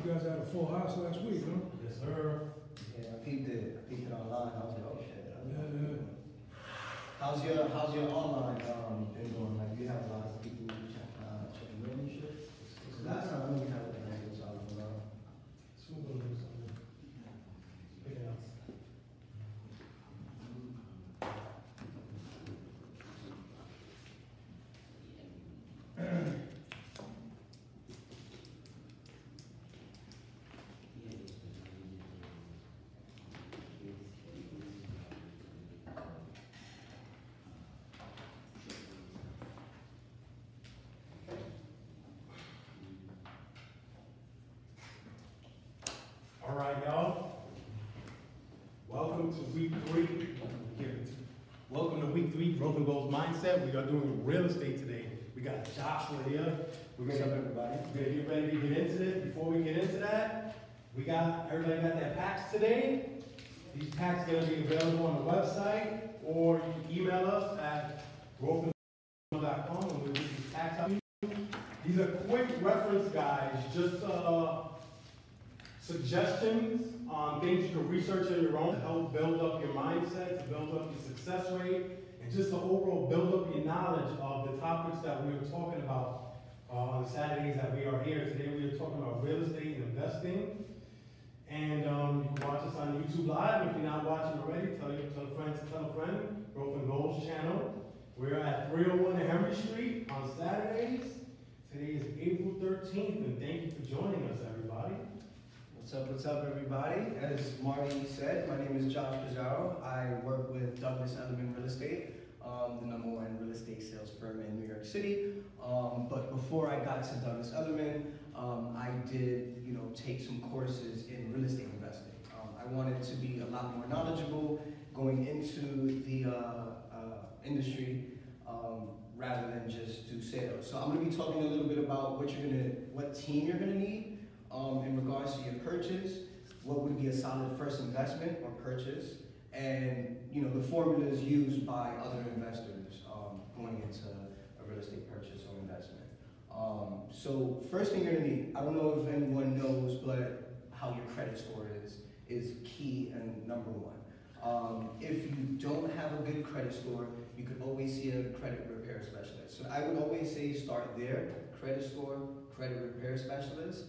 You guys had a full house last week, huh? Yes, sir. Yeah, I peeped it. I peeped it online. I was like, oh shit. Yeah. How's your online been going? Like, you have a lot of people checking in and shit. So last time we had a nice little solid around. All right, y'all. Welcome to week 3. Welcome to week 3, Growth and Goals Mindset. We are doing real estate today. We got Joshua here. What's up, everybody? We're gonna get ready to get into this. Before we get into that, everybody got their packs today. These packs are gonna be available on the website, or you can email us at growthandgoals.com and we'll get these packs out to you. These are quick reference guides, just suggestions on things you can research on your own to help build up your mindset, to build up your success rate, and just to overall build up your knowledge of the topics that we were talking about on the Saturdays that we are here. Today we are talking about real estate and investing. And you can watch us on YouTube Live. If you're not watching already, tell a friend, Growth and Goals channel. We're at 301 Henry Street on Saturdays. Today is April 13th, and thank you for joining us, everybody. What's up, everybody? As Marty said, my name is Joshua Pizarro. I work with Douglas Elliman Real Estate, the #1 real estate sales firm in New York City. But before I got to Douglas Elliman, I did, take some courses in real estate investing. I wanted to be a lot more knowledgeable going into the industry rather than just do sales. So I'm going to be talking a little bit about what team you're going to need in regards to your purchase, what would be a solid first investment or purchase, and the formulas used by other investors going into a real estate purchase or investment. So first thing you're gonna need, I don't know if anyone knows, but how your credit score is key and #1. If you don't have a good credit score, you could always see a credit repair specialist. So I would always say start there, credit score, credit repair specialist.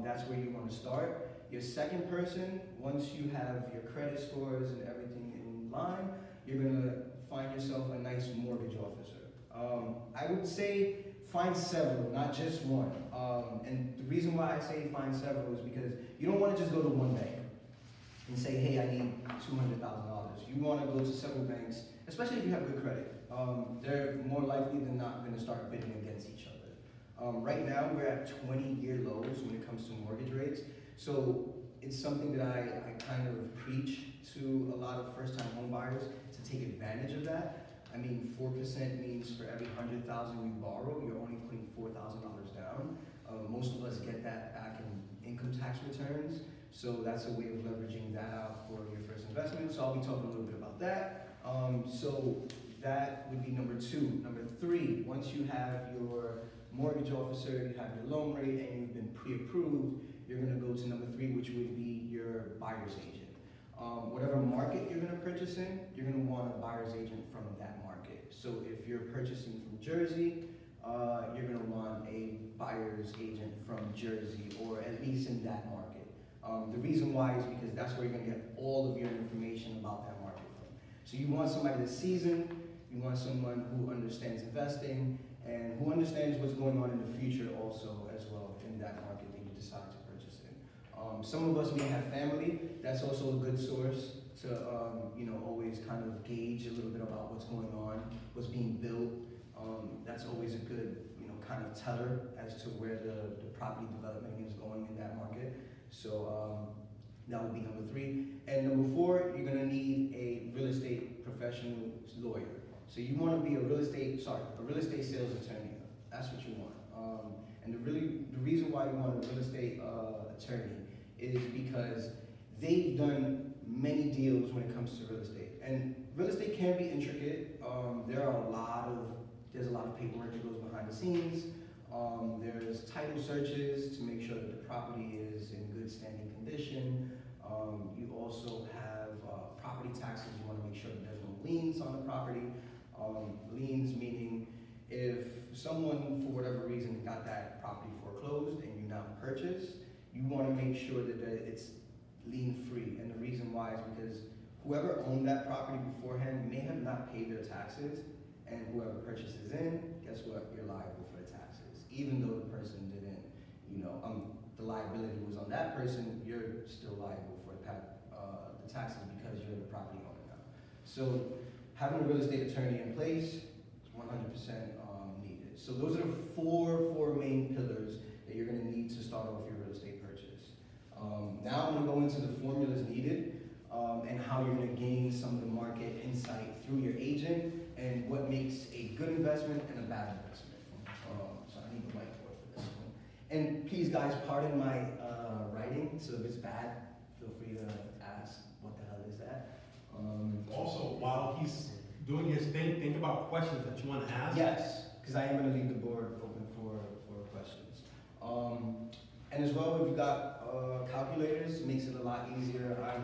That's where you want to start. Your second person, once you have your credit scores and everything in line, you're going to find yourself a nice mortgage officer. I would say find several, not just one. And the reason why I say find several is because you don't want to just go to one bank and say, hey, I need $200,000. You want to go to several banks, especially if you have good credit. They're more likely than not going to start bidding against each other. Right now, we're at 20-year lows when it comes to mortgage rates. So it's something that I kind of preach to a lot of first-time home buyers to take advantage of that. I mean, 4% means for every $100,000 you borrow, you're only putting $4,000 down. Most of us get that back in income tax returns. So that's a way of leveraging that out for your first investment. So I'll be talking a little bit about that. So that would be #2. #3, once you have your mortgage officer, you have your loan rate, and you've been pre-approved, you're going to go to #3, which would be your buyer's agent. Whatever market you're going to purchase in, you're going to want a buyer's agent from that market. So if you're purchasing from Jersey, you're going to want a buyer's agent from Jersey, or at least in that market. The reason why is because that's where you're going to get all of your information about that market from. So you want somebody that's seasoned, you want someone who understands investing, and who understands what's going on in the future also as well in that market that you decide to purchase in. Some of us may have family. That's also a good source to always kind of gauge a little bit about what's going on, what's being built. That's always a good kind of teller as to where the property development is going in that market. So that would be #3. And #4, you're gonna need a real estate professional lawyer. So you want to be a real estate sales attorney. That's what you want. And the reason why you want a real estate attorney is because they've done many deals when it comes to real estate. And real estate can be intricate. There's a lot of paperwork that goes behind the scenes. There's title searches to make sure that the property is in good standing condition. You also have property taxes. You want to make sure that there's no liens on the property. Liens meaning if someone, for whatever reason, got that property foreclosed and you now purchase, you want to make sure that it's lien free. And the reason why is because whoever owned that property beforehand may have not paid their taxes, and whoever purchases in, guess what? You're liable for the taxes, even though the person didn't, the liability was on that person. You're still liable for the taxes because you're the property owner now. So having a real estate attorney in place is 100% needed. So those are the four main pillars that you're going to need to start off your real estate purchase. Now I'm going to go into the formulas needed and how you're going to gain some of the market insight through your agent and what makes a good investment and a bad investment. So I need the whiteboard for this one. And please, guys, pardon my writing. So if it's bad, feel free to ask, what the hell is that? Also, while he's doing his thing, think about questions that you want to ask. Yes, because I am going to leave the board open for questions. And as well, if you got calculators, it makes it a lot easier. I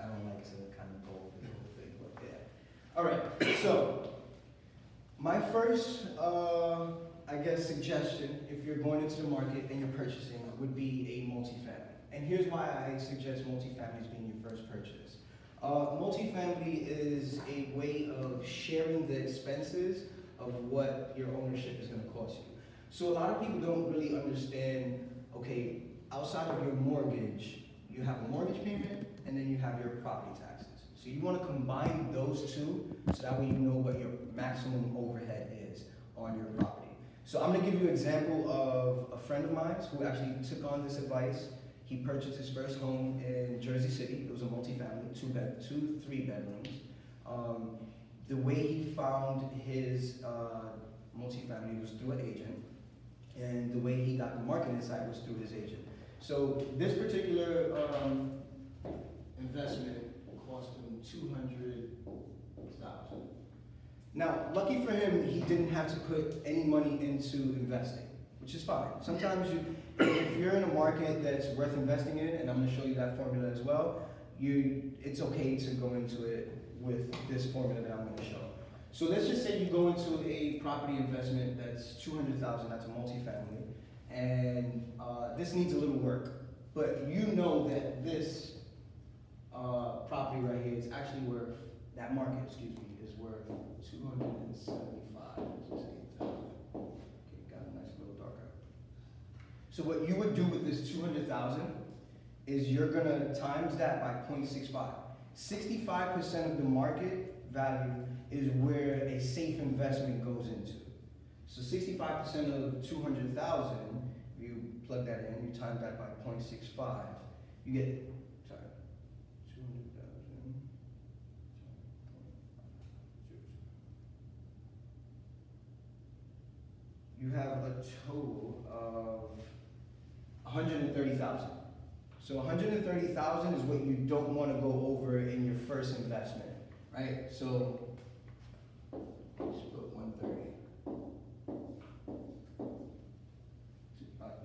don't like to kind of go over the whole thing, but yeah. All right, so my first, suggestion, if you're going into the market and you're purchasing, would be a multifamily. And here's why I suggest multifamily as being your first purchase. Multifamily is a way of sharing the expenses of what your ownership is going to cost you. So a lot of people don't really understand, okay, outside of your mortgage, you have a mortgage payment and then you have your property taxes. So you want to combine those two so that way you know what your maximum overhead is on your property. So I'm going to give you an example of a friend of mine who actually took on this advice. He purchased his first home in Jersey City. It was a multifamily, three bedrooms. The way he found his multifamily was through an agent, and the way he got the market insight was through his agent. So this particular investment cost him $200,000. Now, lucky for him, he didn't have to put any money into investing, which is fine. Sometimes if you're in a market that's worth investing in, and I'm going to show you that formula as well, it's okay to go into it with this formula that I'm going to show. So let's just say you go into a property investment that's $200,000, that's a multifamily, and this needs a little work, but you know that this property right here is actually worth, that market, is worth 275. Okay, got a nice little dark out. So what you would do with this 200,000 is you're gonna times that by 0.65. 65% of the market value is where a safe investment goes into. So 65% of 200,000, you plug that in, you times that by 0.65, you get, 200,000. You have a total of 130,000. So 130,000 is what you don't want to go over in your first investment, right? So let's put 130.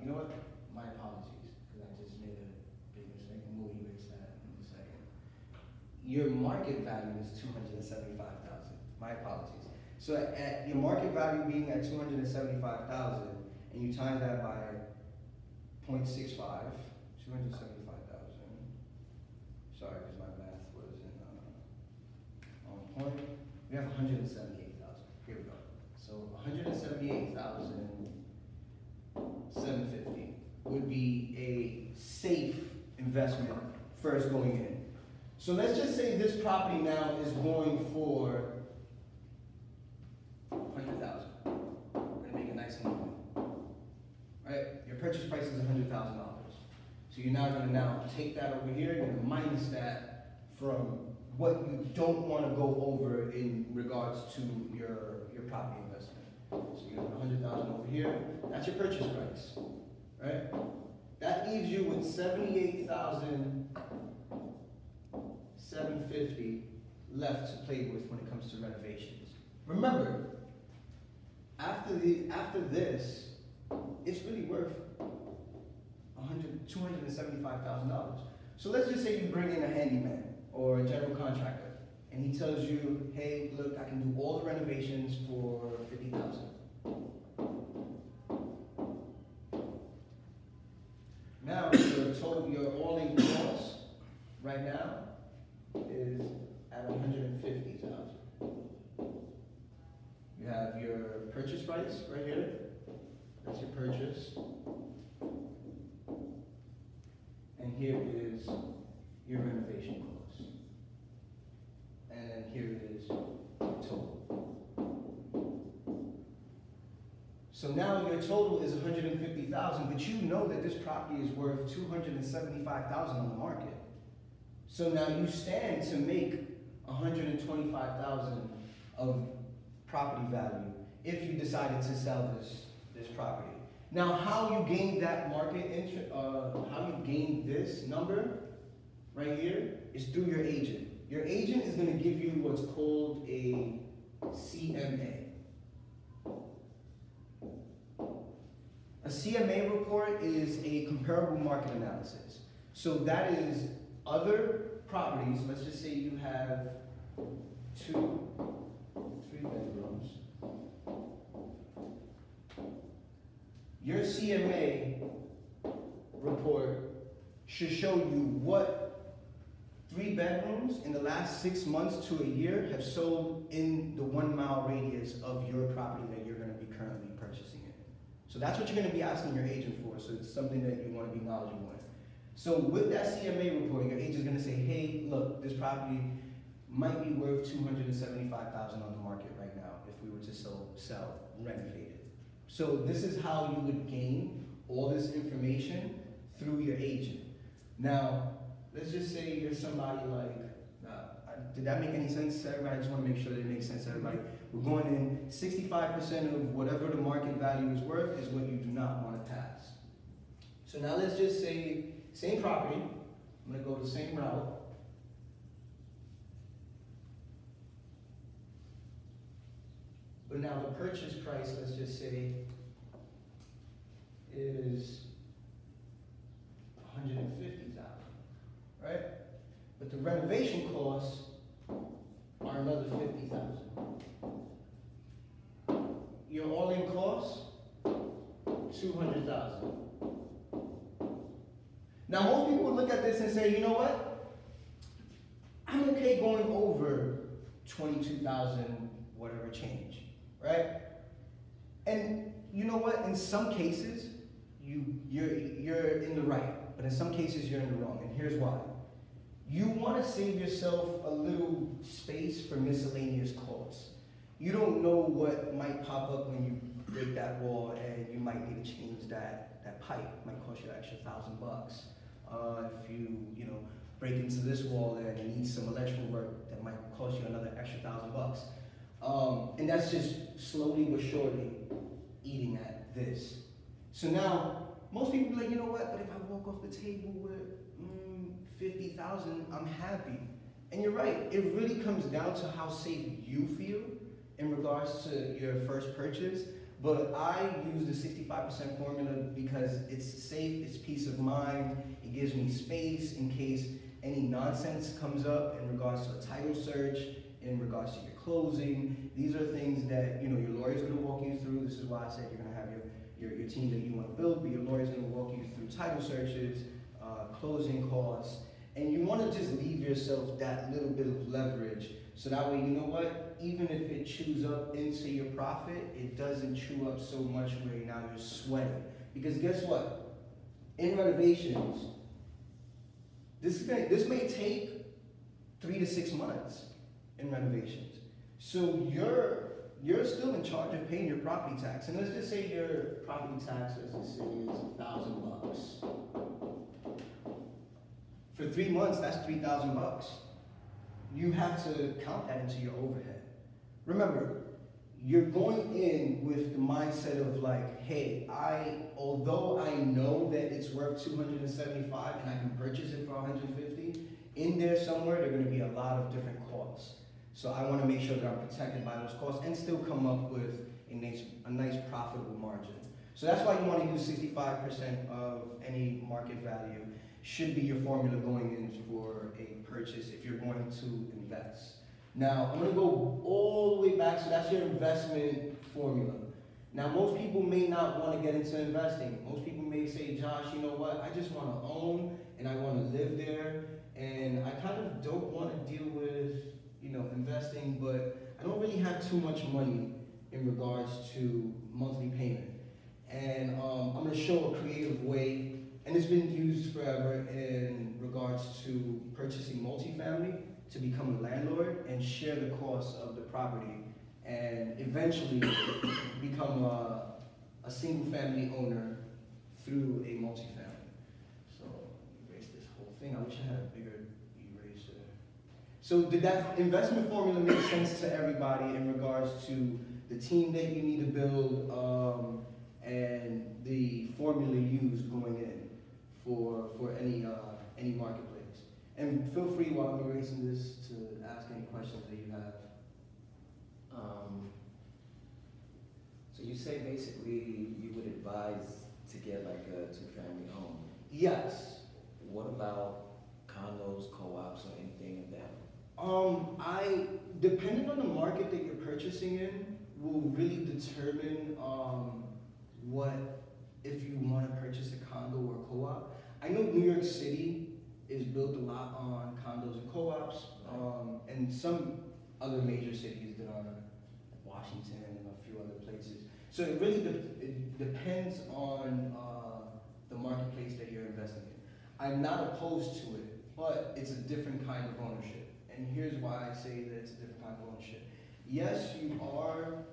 You know what? My apologies, because I just made a big mistake, and we'll erase that in a second. Your market value is 275,000. My apologies. So at your market value being at 275,000, and you times that by 0.65, 275,000. Sorry, because my math wasn't on point. We have 178,000. Here we go. So 178,750 would be a safe investment first going in. So let's just say this property now is going for 100,000. We're gonna make it nice and easy. Right? Your purchase price is $100,000. So you're now gonna take that over here, you're gonna minus that from what you don't want to go over in regards to your property investment. So you have 100,000 over here, that's your purchase price. Right? That leaves you with 78,750 left to play with when it comes to renovations. Remember, after after this, it's really worth $275,000. So let's just say you bring in a handyman or a general contractor, and he tells you, hey, look, I can do all the renovations for $50,000. Now your all-in cost right now is at $150,000. You have your purchase price right here. That's your purchase. And here is your renovation cost. And then here is your total. So now your total is $150,000, but you know that this property is worth $275,000 on the market. So now you stand to make $125,000 of property value if you decided to sell this property. Now, how you gain that how you gain this number right here is through your agent. Your agent is going to give you what's called a CMA. A CMA report is a comparable market analysis. So that is other properties. Let's just say you have 2, 3 bedrooms. Your CMA report should show you what 3 bedrooms in the last 6 months to a year have sold in the 1 mile radius of your property that you're going to be currently purchasing it. So that's what you're going to be asking your agent for. So it's something that you want to be knowledgeable in. So with that CMA report, your agent's going to say, hey, look, this property might be worth $275,000 on the market right now if we were to sell renovate it. So this is how you would gain all this information through your agent. Now, let's just say you're somebody like, did that make any sense to everybody? I just want to make sure that it makes sense to everybody. We're going in 65% of whatever the market value is worth is what you do not want to pass. So now let's just say, same property, I'm going to go the same route. But now the purchase price, let's just say, is $150,000, right? But the renovation costs are another $50,000. Your all-in costs, $200,000. Now most people would look at this and say, you know what? I'm okay going over 22,000, whatever change. Right? And you know what? In some cases, you're in the right, but in some cases you're in the wrong. And here's why. You want to save yourself a little space for miscellaneous costs. You don't know what might pop up when you break that wall, and you might need to change that pipe. It might cost you an extra $1,000. If you break into this wall and you need some electrical work, that might cost you another extra $1,000. And that's just slowly but surely eating at this. So now, most people are like, you know what, but if I walk off the table with $50,000, I'm happy. And you're right, it really comes down to how safe you feel in regards to your first purchase. But I use the 65% formula because it's safe, it's peace of mind, it gives me space in case any nonsense comes up in regards to a title search, in regards to your closing. These are things that your lawyer's going to walk you through. This is why I said you're going to have your team that you want to build, but your lawyer's going to walk you through title searches, closing costs, and you want to just leave yourself that little bit of leverage so that way, you know what, even if it chews up into your profit, it doesn't chew up so much where now you're sweating. Because guess what? In renovations, this may take 3 to 6 months in renovations. So you're still in charge of paying your property tax. And let's just say your property tax, let's just say is $1,000. For 3 months, that's $3,000. You have to count that into your overhead. Remember, you're going in with the mindset of like, hey, although I know that it's worth $275 and I can purchase it for $150, in there somewhere, there are going to be a lot of different costs. So I want to make sure that I'm protected by those costs and still come up with a nice profitable margin. So that's why you want to use 65% of any market value should be your formula going in for a purchase if you're going to invest. Now, I'm going to go all the way back, so that's your investment formula. Now, most people may not want to get into investing. Most people may say, Josh, you know what, I just want to own and I want to live there, and I kind of don't want to deal with, investing, but I don't really have too much money in regards to monthly payment. And I'm going to show a creative way, and it's been used forever in regards to purchasing multifamily to become a landlord and share the cost of the property and eventually become a single family owner through a multifamily. So erase this whole thing. I wish I had a bigger eraser. So did that investment formula make sense to everybody in regards to the team that you need to build and the formula used going in for any marketplace? And feel free while I'm erasing this to ask any questions that you have. So you say basically you would advise to get like a two-family home. Yes. What about condos, co-ops, or anything of that? Depending on the market that you're purchasing in, will really determine if you want to purchase a condo or co-op. I know New York City is built a lot on condos and co-ops, and some other major cities that are Washington and a few other places. So it really it depends on the marketplace that you're investing in. I'm not opposed to it, but it's a different kind of ownership. And here's why I say that it's a different kind of ownership. Yes, you are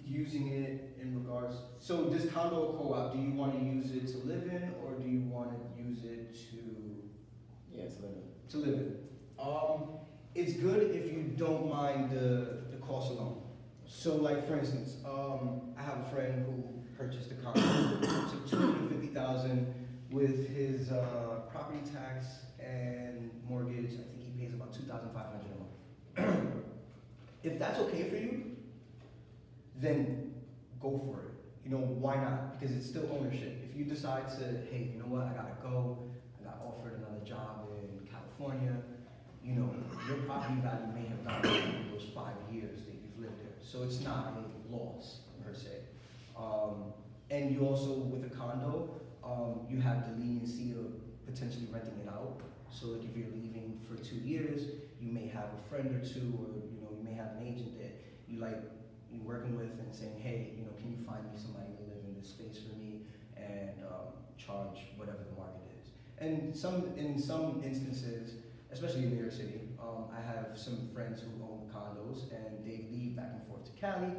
using it in regards, so this condo or co-op, do you want to use it to live in, or do you want to use it Yeah, to live in. to live in? It's good if you don't mind the cost alone. So like for instance, I have a friend who purchased a condo, took $250,000 with his property tax and mortgage. I think he pays about $2,500 a month. If that's okay for you, then go for it. Why not? Because it's still ownership. If you decide to, hey, you know what, I gotta go, I got offered another job in California, your property value may have gone up in those 5 years that you've lived there. So it's not a loss per se. And you also, with a condo, you have the leniency of potentially renting it out. So like if you're leaving for 2 years, you may have a friend or two, or you may have an agent that you're working with and saying, hey, can you find me somebody to live in this space for me and charge whatever the market is. And in some instances, especially in New York City, I have some friends who own condos and they leave back and forth to Cali.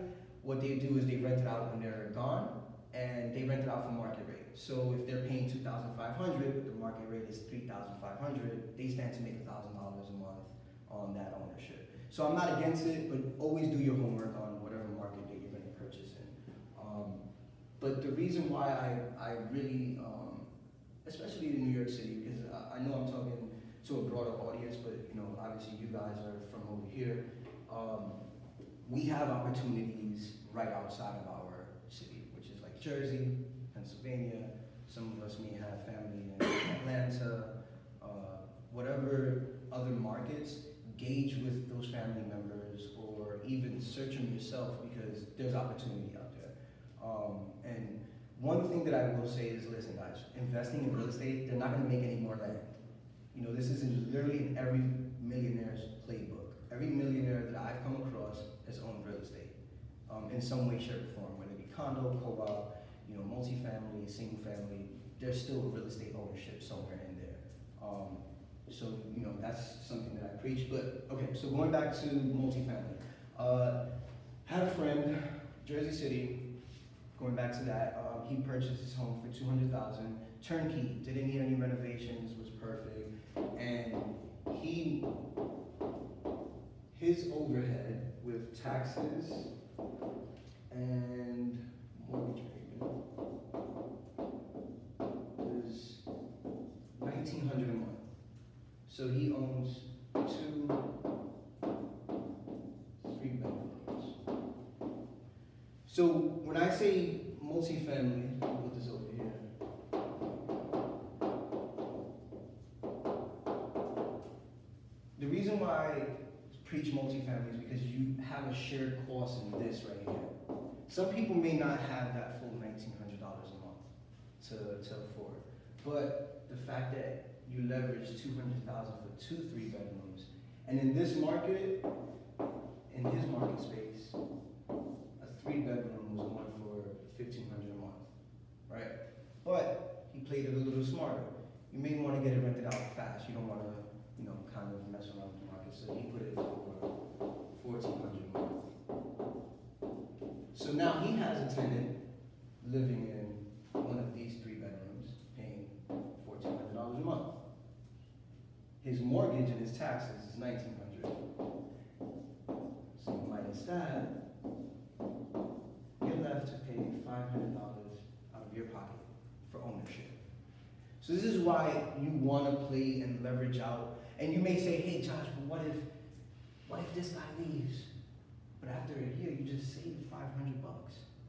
What they do is they rent it out when they're gone, and they rent it out for market rate. So if they're paying $2,500, but the market rate is $3,500, they stand to make $1,000 a month on that ownership. So I'm not against it, but always do your homework on whatever market that you're going to purchase in. But the reason why I really, especially in New York City, because I know I'm talking to a broader audience, but obviously you guys are from over here. We have opportunities right outside of our city, which is like Jersey, Pennsylvania. Some of us may have family in Atlanta, whatever other markets. Gauge with those family members, or even search them yourself, because there's opportunity out there. And one thing that I will say is, listen guys, investing in real estate, they're not gonna make any more land. This is literally in every millionaire's playbook. Every millionaire that I've come across has owned real estate in some way, shape, or form, whether it be condo, co-op, multifamily, single family, there's still real estate ownership somewhere in there. So, that's something that I preach. But, okay, so going back to multifamily. Had a friend, Jersey City, going back to that, he purchased his home for $200,000, turnkey, didn't need any renovations, was perfect. And his overhead with taxes and mortgage payment was $1,900 a month. So he owns 2 3-bedrooms. So when I say multifamily, let me put this over here. The reason why I preach multifamily is because you have a shared cost in this right here. Some people may not have that full $1,900 a month to afford, but the fact that you leverage $200,000 for 2 3-bedrooms, and in this market, in his market space, a 3-bedroom was going for $1,500 a month, right? But he played it a little smarter. You may want to get it rented out fast. You don't want to, kind of mess around with the market. So he put it for $1,400 a month. So now he has a tenant living in one of these 3 bedrooms, paying $1,400 a month. His mortgage and his taxes is $1,900. So minus that, you're left to pay $500 out of your pocket for ownership. So this is why you want to play and leverage out. And you may say, hey Josh, but what if this guy leaves? But after a year, you just saved $500.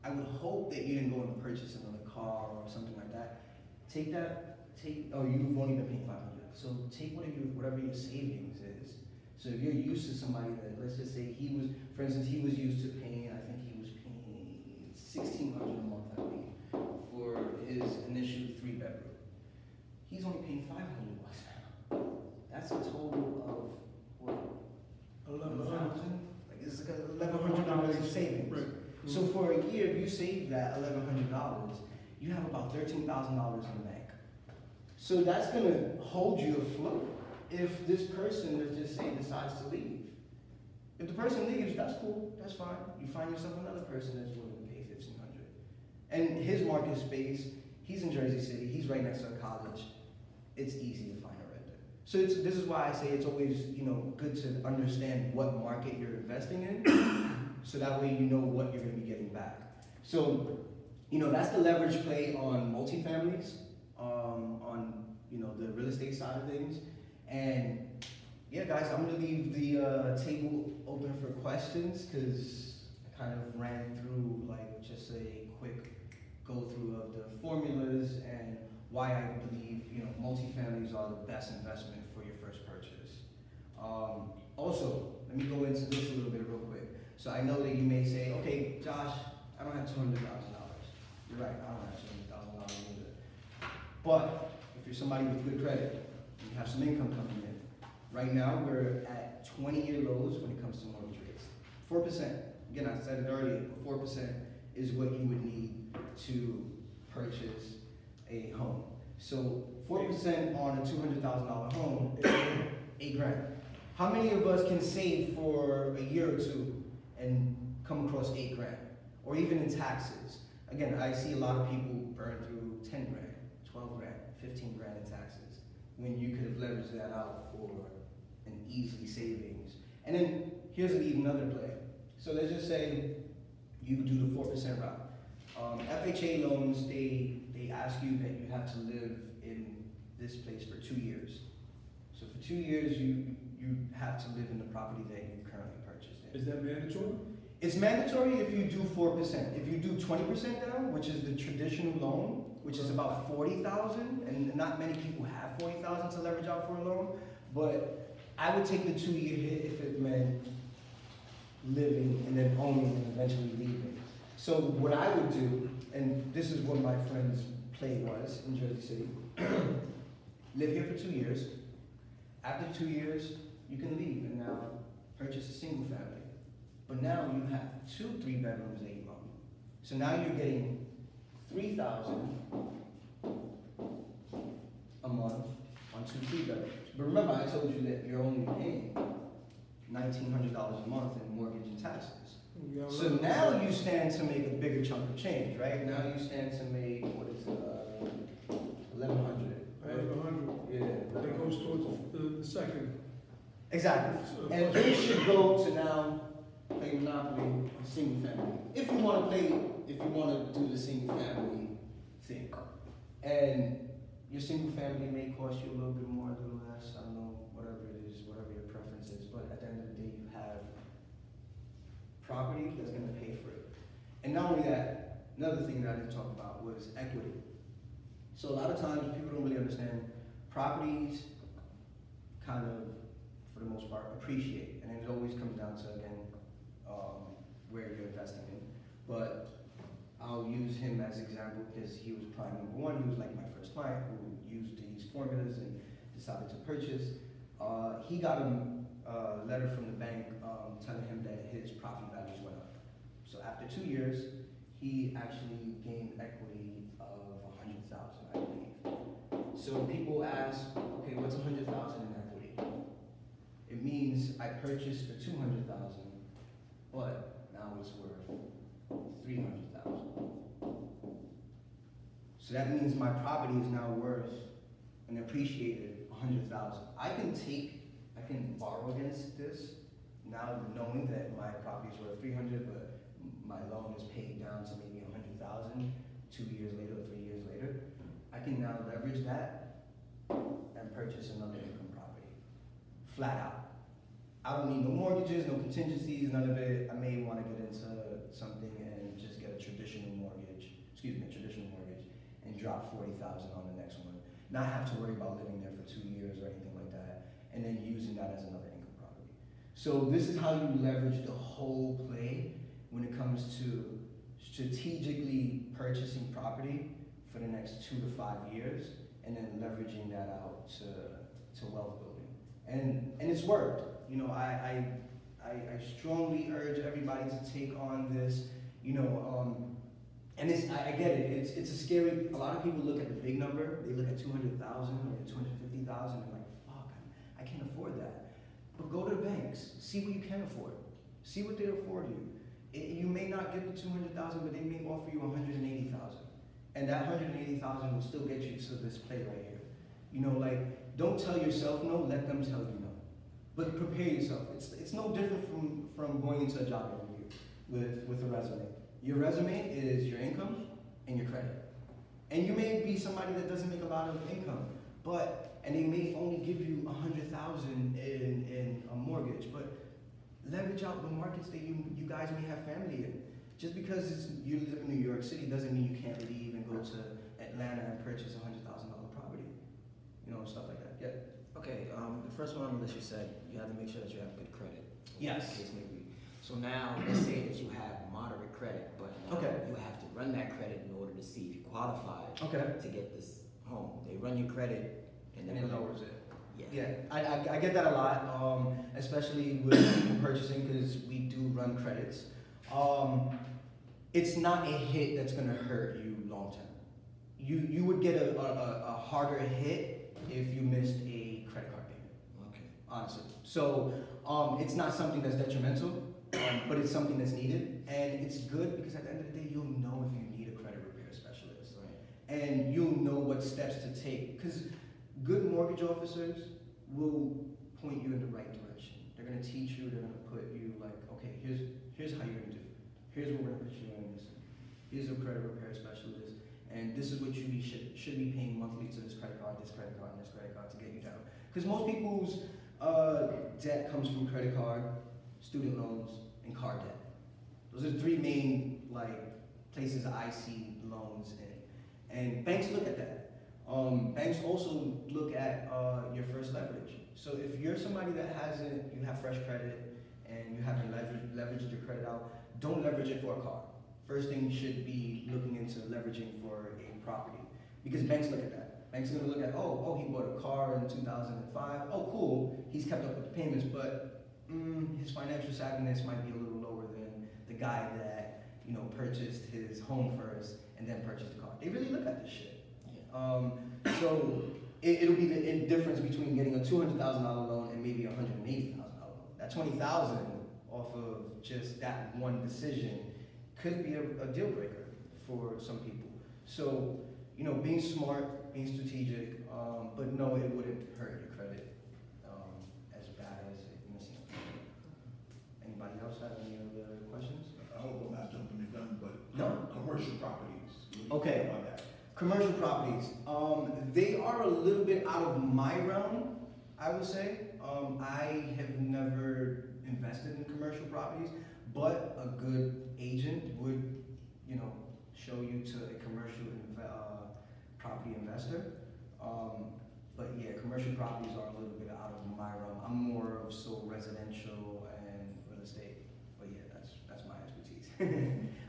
I would hope that you didn't go and purchase another car or something like that. You've only been paying $500. So take whatever your savings is. So if you're used to somebody that, let's just say he was used to paying, I think he was paying $1,600 a month, I believe, for his initial 3-bedroom. He's only paying $500 now. That's a total of what? 1,100. Like it's like $1,100 in savings. Right. So for a year, if you save that $1,100, you have about $13,000 in the bank. So that's gonna hold you afloat if this person, let's just say, decides to leave. If the person leaves, that's cool, that's fine. You find yourself another person that's willing to pay $1,500. And his market space, he's in Jersey City, he's right next to a college. It's easy to find a renter. So this is why I say it's always, good to understand what market you're investing in, so that way you know what you're gonna be getting back. So, that's the leverage play on multifamilies, on the real estate side of things. And yeah, guys, I'm gonna leave the table open for questions because I kind of ran through just a quick go through of the formulas and why I believe multifamilies are the best investment for your first purchase. Also, let me go into this a little bit real quick. So I know that you may say, okay, Josh, I don't have $200,000. You're right, I don't have $200,000 either. But if you're somebody with good credit, you have some income coming in. Right now, we're at 20-year lows when it comes to mortgage rates. 4%. Again, I said it earlier, but 4% is what you would need to purchase a home. So 4% on a $200,000 home is $8,000. How many of us can save for a year or two and come across $8,000? Or even in taxes. Again, I see a lot of people burn through $10,000, $12,000, $15,000 in taxes when you could have leveraged that out for an easy savings. And then here's another play. So let's just say you do the 4% route. FHA loans, they ask you that you have to live in this place for 2 years. So for 2 years, you have to live in the property that you currently purchased in. Is that mandatory? It's mandatory if you do 4%. If you do 20% down, which is the traditional loan, which is about $40,000, and not many people have $40,000 to leverage out for a loan, but I would take the 2-year hit if it meant living and then owning and eventually leaving. So what I would do, and this is what my friend's play was in Jersey City, live here for 2 years. After 2 years, you can leave and now purchase a single family. But now you have 2 3-bedrooms that you own. So now you're getting $3,000 a month on 2 3-bedrooms. But remember, I told you that you're only paying $1,900 a month in mortgage and taxes. So now you stand to make a bigger chunk of change, right? Now you stand to make, what is it, $1,100. I have 100. Yeah. That goes towards the second. Exactly. And they should go to now play Monopoly single family. If you want to do the single family thing. And your single family may cost you a little bit more, a little less, I don't know, whatever it is, whatever your preference is. But at the end of the day, you have property that's going to pay for it. And not only that, another thing that I didn't talk about was equity. So a lot of times people don't really understand properties kind of, for the most part, appreciate. And it always comes down to, again, where you're investing in. But I'll use him as example because he was prime number one. He was like my first client who used these formulas and decided to purchase. He got a letter from the bank telling him that his property values went up. So after 2 years, he actually gained equity of 100,000, I believe. So people ask, okay, what's 100,000 in equity? It means I purchased for 200,000, but now it's worth 300,000. So that means my property is now worth an appreciated 100,000. I can borrow against this now, knowing that my property is worth 300, but my loan is paid down to maybe 100,000 2 years later or 3 years later. I can now leverage that and purchase another income property, flat out. I don't need no mortgages, no contingencies, none of it. I may want to get into something and just get a traditional mortgage, and drop 40,000 on the next one. Not have to worry about living there for 2 years or anything like that, and then using that as another income property. So this is how you leverage the whole play when it comes to strategically purchasing property for the next 2 to 5 years, and then leveraging that out to wealth building. And it's worked. You know, I strongly urge everybody to take on this, and I get it, it's a scary, a lot of people look at the big number, they look at 200,000 or 250,000 and like, fuck, I can't afford that. But go to the banks, see what you can afford, see what they afford you. You may not get the 200,000, but they may offer you 180,000. And that 180,000 will still get you to this play right here. Don't tell yourself no, let them tell you no. But prepare yourself. It's no different from going into a job interview with a resume. Your resume is your income and your credit. And you may be somebody that doesn't make a lot of income, and they may only give you 100,000 in a mortgage, but leverage out the markets that you guys may have family in. Just because you live in New York City doesn't mean you can't leave and go to Atlanta and purchase a $100,000 property. Stuff like that. Yeah. Okay, the first one on the list you said, you have to make sure that you have good credit. Yes. Case may be. So now, let's say that you have moderate credit, but now Okay. you have to run that credit in order to see if you qualify Okay. to get this home. They run your credit and then And it lowers it. Yeah. Yeah, I get that a lot, especially with people purchasing, because we do run credits. It's not a hit that's gonna hurt you long term. You would get a harder hit if you missed a credit card payment. Okay. Honestly. So it's not something that's detrimental, but it's something that's needed, and it's good because at the end of the day, you'll know if you need a credit repair specialist, Right. and you'll know what steps to take. Because good mortgage officers will point you in the right direction. They're gonna teach you. They're gonna put you like, okay, here's how you're gonna do. Here's what we're gonna put you in. Here's a credit repair specialist, and this is what you should be paying monthly to this credit card, and this credit card to get you down. Because most people's debt comes from credit card, student loans, and car debt. Those are the three main places I see loans in, and banks look at that. Banks also look at your first leverage. So if you're somebody that you have fresh credit and you haven't leveraged your credit out, don't leverage it for a car. First thing you should be looking into leveraging for a property, because banks look at that. Banks are gonna look at, oh, he bought a car in 2005. Oh, cool, he's kept up with the payments, but his financial savviness might be a little lower than the guy that purchased his home first and then purchased the car. They really look at this shit. So it'll be the difference between getting a $200,000 loan and maybe a $180,000 loan. That $20,000 off of just that one decision could be a deal breaker for some people. So, being smart, being strategic, but no, it wouldn't hurt your credit as bad as it missing. Anybody else have any other questions? I hope I'm not jumping the gun, but No. commercial properties. What do you Okay. think about that? Commercial properties, they are a little bit out of my realm, I would say. I have never invested in commercial properties, but a good agent would to a commercial property investor. But yeah, commercial properties are a little bit out of my realm. I'm more of so residential and real estate. But yeah, that's my expertise.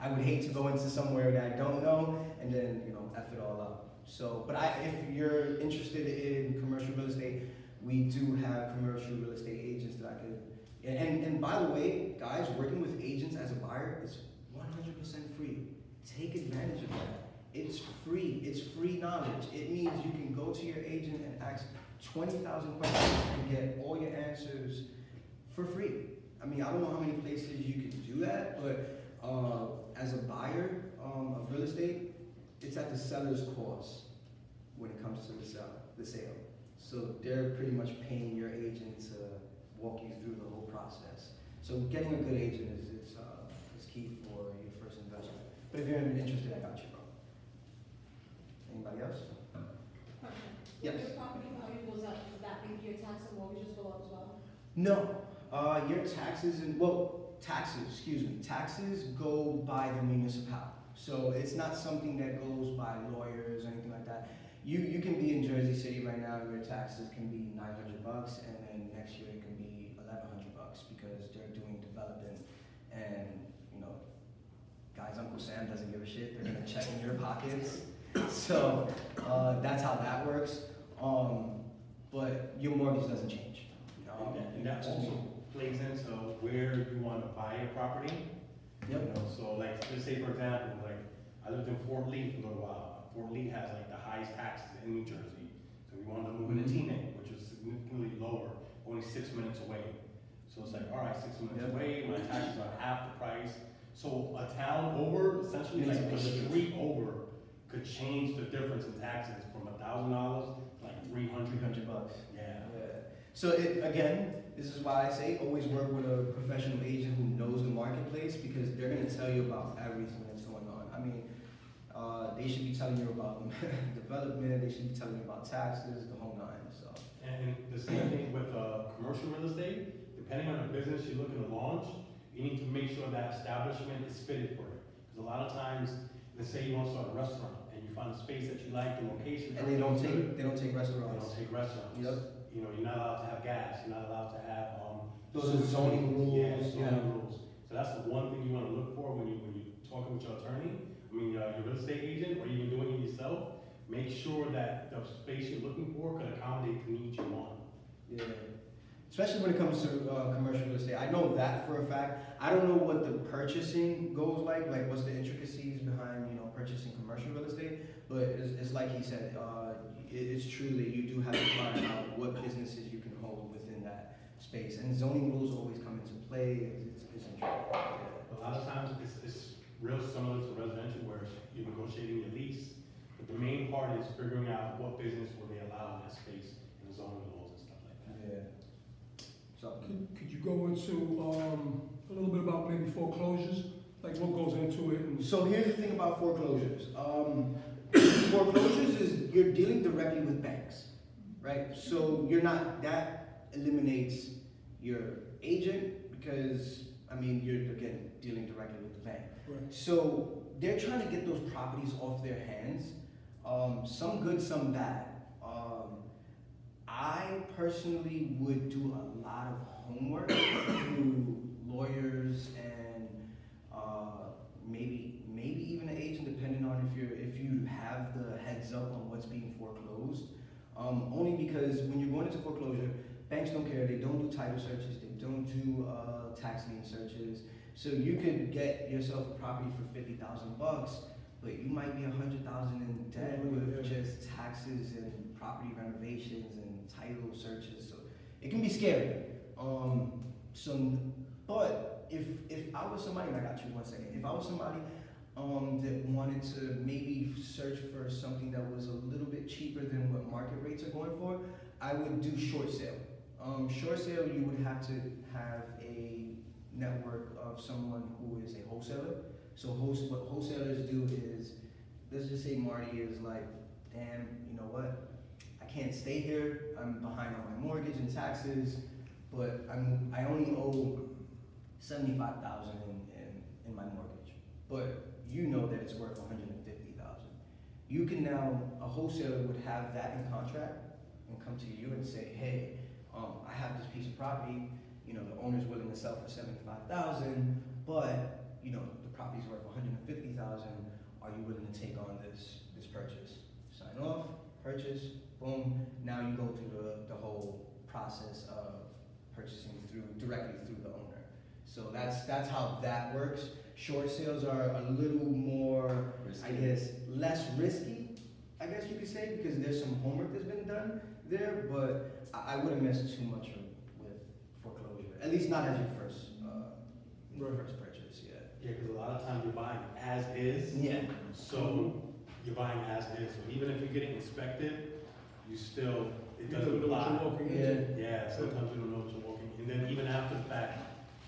I would hate to go into somewhere that I don't know and then, F it all up. So, but if you're interested in commercial real estate, we do have commercial real estate agents that I could, and by the way, guys, working with agents as a buyer is 100% free. Take advantage of that. It's free. It's free knowledge. It means you can go to your agent and ask 20,000 questions and get all your answers for free. I mean, I don't know how many places you can do that, but as a buyer of real estate, it's at the seller's cost when it comes to the sale. So they're pretty much paying your agent to walk you through the whole process. So getting a good agent is key for your first investment. But if you're interested, I got you, bro. Anybody else? Question. Yes. If your property value goes up, does that make your tax and mortgages go up as well? No. Your taxes go by the municipality. So it's not something that goes by lawyers or anything like that. You can be in Jersey City right now, your taxes can be $900, and then next year it can be $1,100 because they're doing development, and guys, Uncle Sam doesn't give a shit. They're gonna check in your pockets. So that's how that works. But your mortgage doesn't change. And that also plays into where you want to buy a property. Yep. So like, let's say for example, like I lived in Fort Lee for a little while. Fort Lee has like the highest taxes in New Jersey. So we wanted to move into Teaneck, which was significantly lower, only 6 minutes away. So it's like, all right, 6 minutes away, my taxes are half the price. So a town over, essentially like the street over, could change the difference in taxes from $1,000 to like $300. Yeah. So this is why I say always work with a professional agent who knows the marketplace, because they're gonna tell you about everything that's going on. I mean, they should be telling you about development, they should be telling you about taxes, the whole nine, so. And the same thing with commercial real estate, depending on the business you're looking to launch, you need to make sure that establishment is fitted for it. Because a lot of times, let's say you want to start a restaurant and you find a space that you like, the location. And they don't take restaurants. They don't take restaurants. Yep. You're not allowed to have gas, you're not allowed to have, Those are zoning rules. Yeah, zoning rules. So that's the one thing you want to look for when you're talking with your attorney, your real estate agent, or even doing it yourself. Make sure that the space you're looking for could accommodate the needs you want. Yeah. Especially when it comes to commercial real estate. I know that for a fact. I don't know what the purchasing goes like what's the intricacies behind, purchasing commercial real estate, but it's like he said, it's true that you do have to find out what businesses you can hold within that space. And zoning rules always come into play. It's interesting. A lot of times it's real similar to residential where you're negotiating your lease, but the main part is figuring out what business will they allow in that space and the zoning laws and stuff like that. Yeah. So, Could you go into a little bit about maybe foreclosures, like what goes into it? And so here's the thing about foreclosures. Foreclosures is you're dealing directly with banks, right? So that eliminates your agent because, you're again dealing directly with the bank. right. So they're trying to get those properties off their hands, some good, some bad. I personally would do a lot of homework through lawyers and maybe even an agent, depending on if you have the heads up on what's being foreclosed. Only because when you're going into foreclosure, banks don't care. They don't do title searches. They don't do tax lien searches. So you could get yourself a property for $50,000, but you might be $100,000 in debt with just taxes and property renovations and title searches. So it can be scary. But if I was somebody, and I got you 1 second, if I was somebody that wanted to maybe search for something that was a little bit cheaper than what market rates are going for, I would do short sale. Short sale, you would have to have a network of someone who is a wholesaler. So what wholesalers do is, let's just say Marty is like, damn, you know what? I can't stay here. I'm behind on my mortgage and taxes, but I only owe $75,000 in my mortgage. But you know that it's worth 150,000. You can now, a wholesaler would have that in contract and come to you and say, hey, I have this piece of property, the owner's willing to sell for 75,000, but, the property's worth 150,000. Are you willing to take on this purchase? Sign off, purchase, boom. Now you go through the whole process of purchasing directly through the owner. So that's how that works. Short sales are a little more, Risky. I guess, less risky, I guess you could say, because there's some homework that's been done there, but I wouldn't mess too much with foreclosure. At least not as your first first purchase, yeah. Yeah, because a lot of times you're buying as is. Yeah. So you're buying as is. So even if you're getting inspected, it You doesn't never know what apply. you're walking Yeah. into. Yeah, sometimes you don't know what you're walking. And then even after the fact,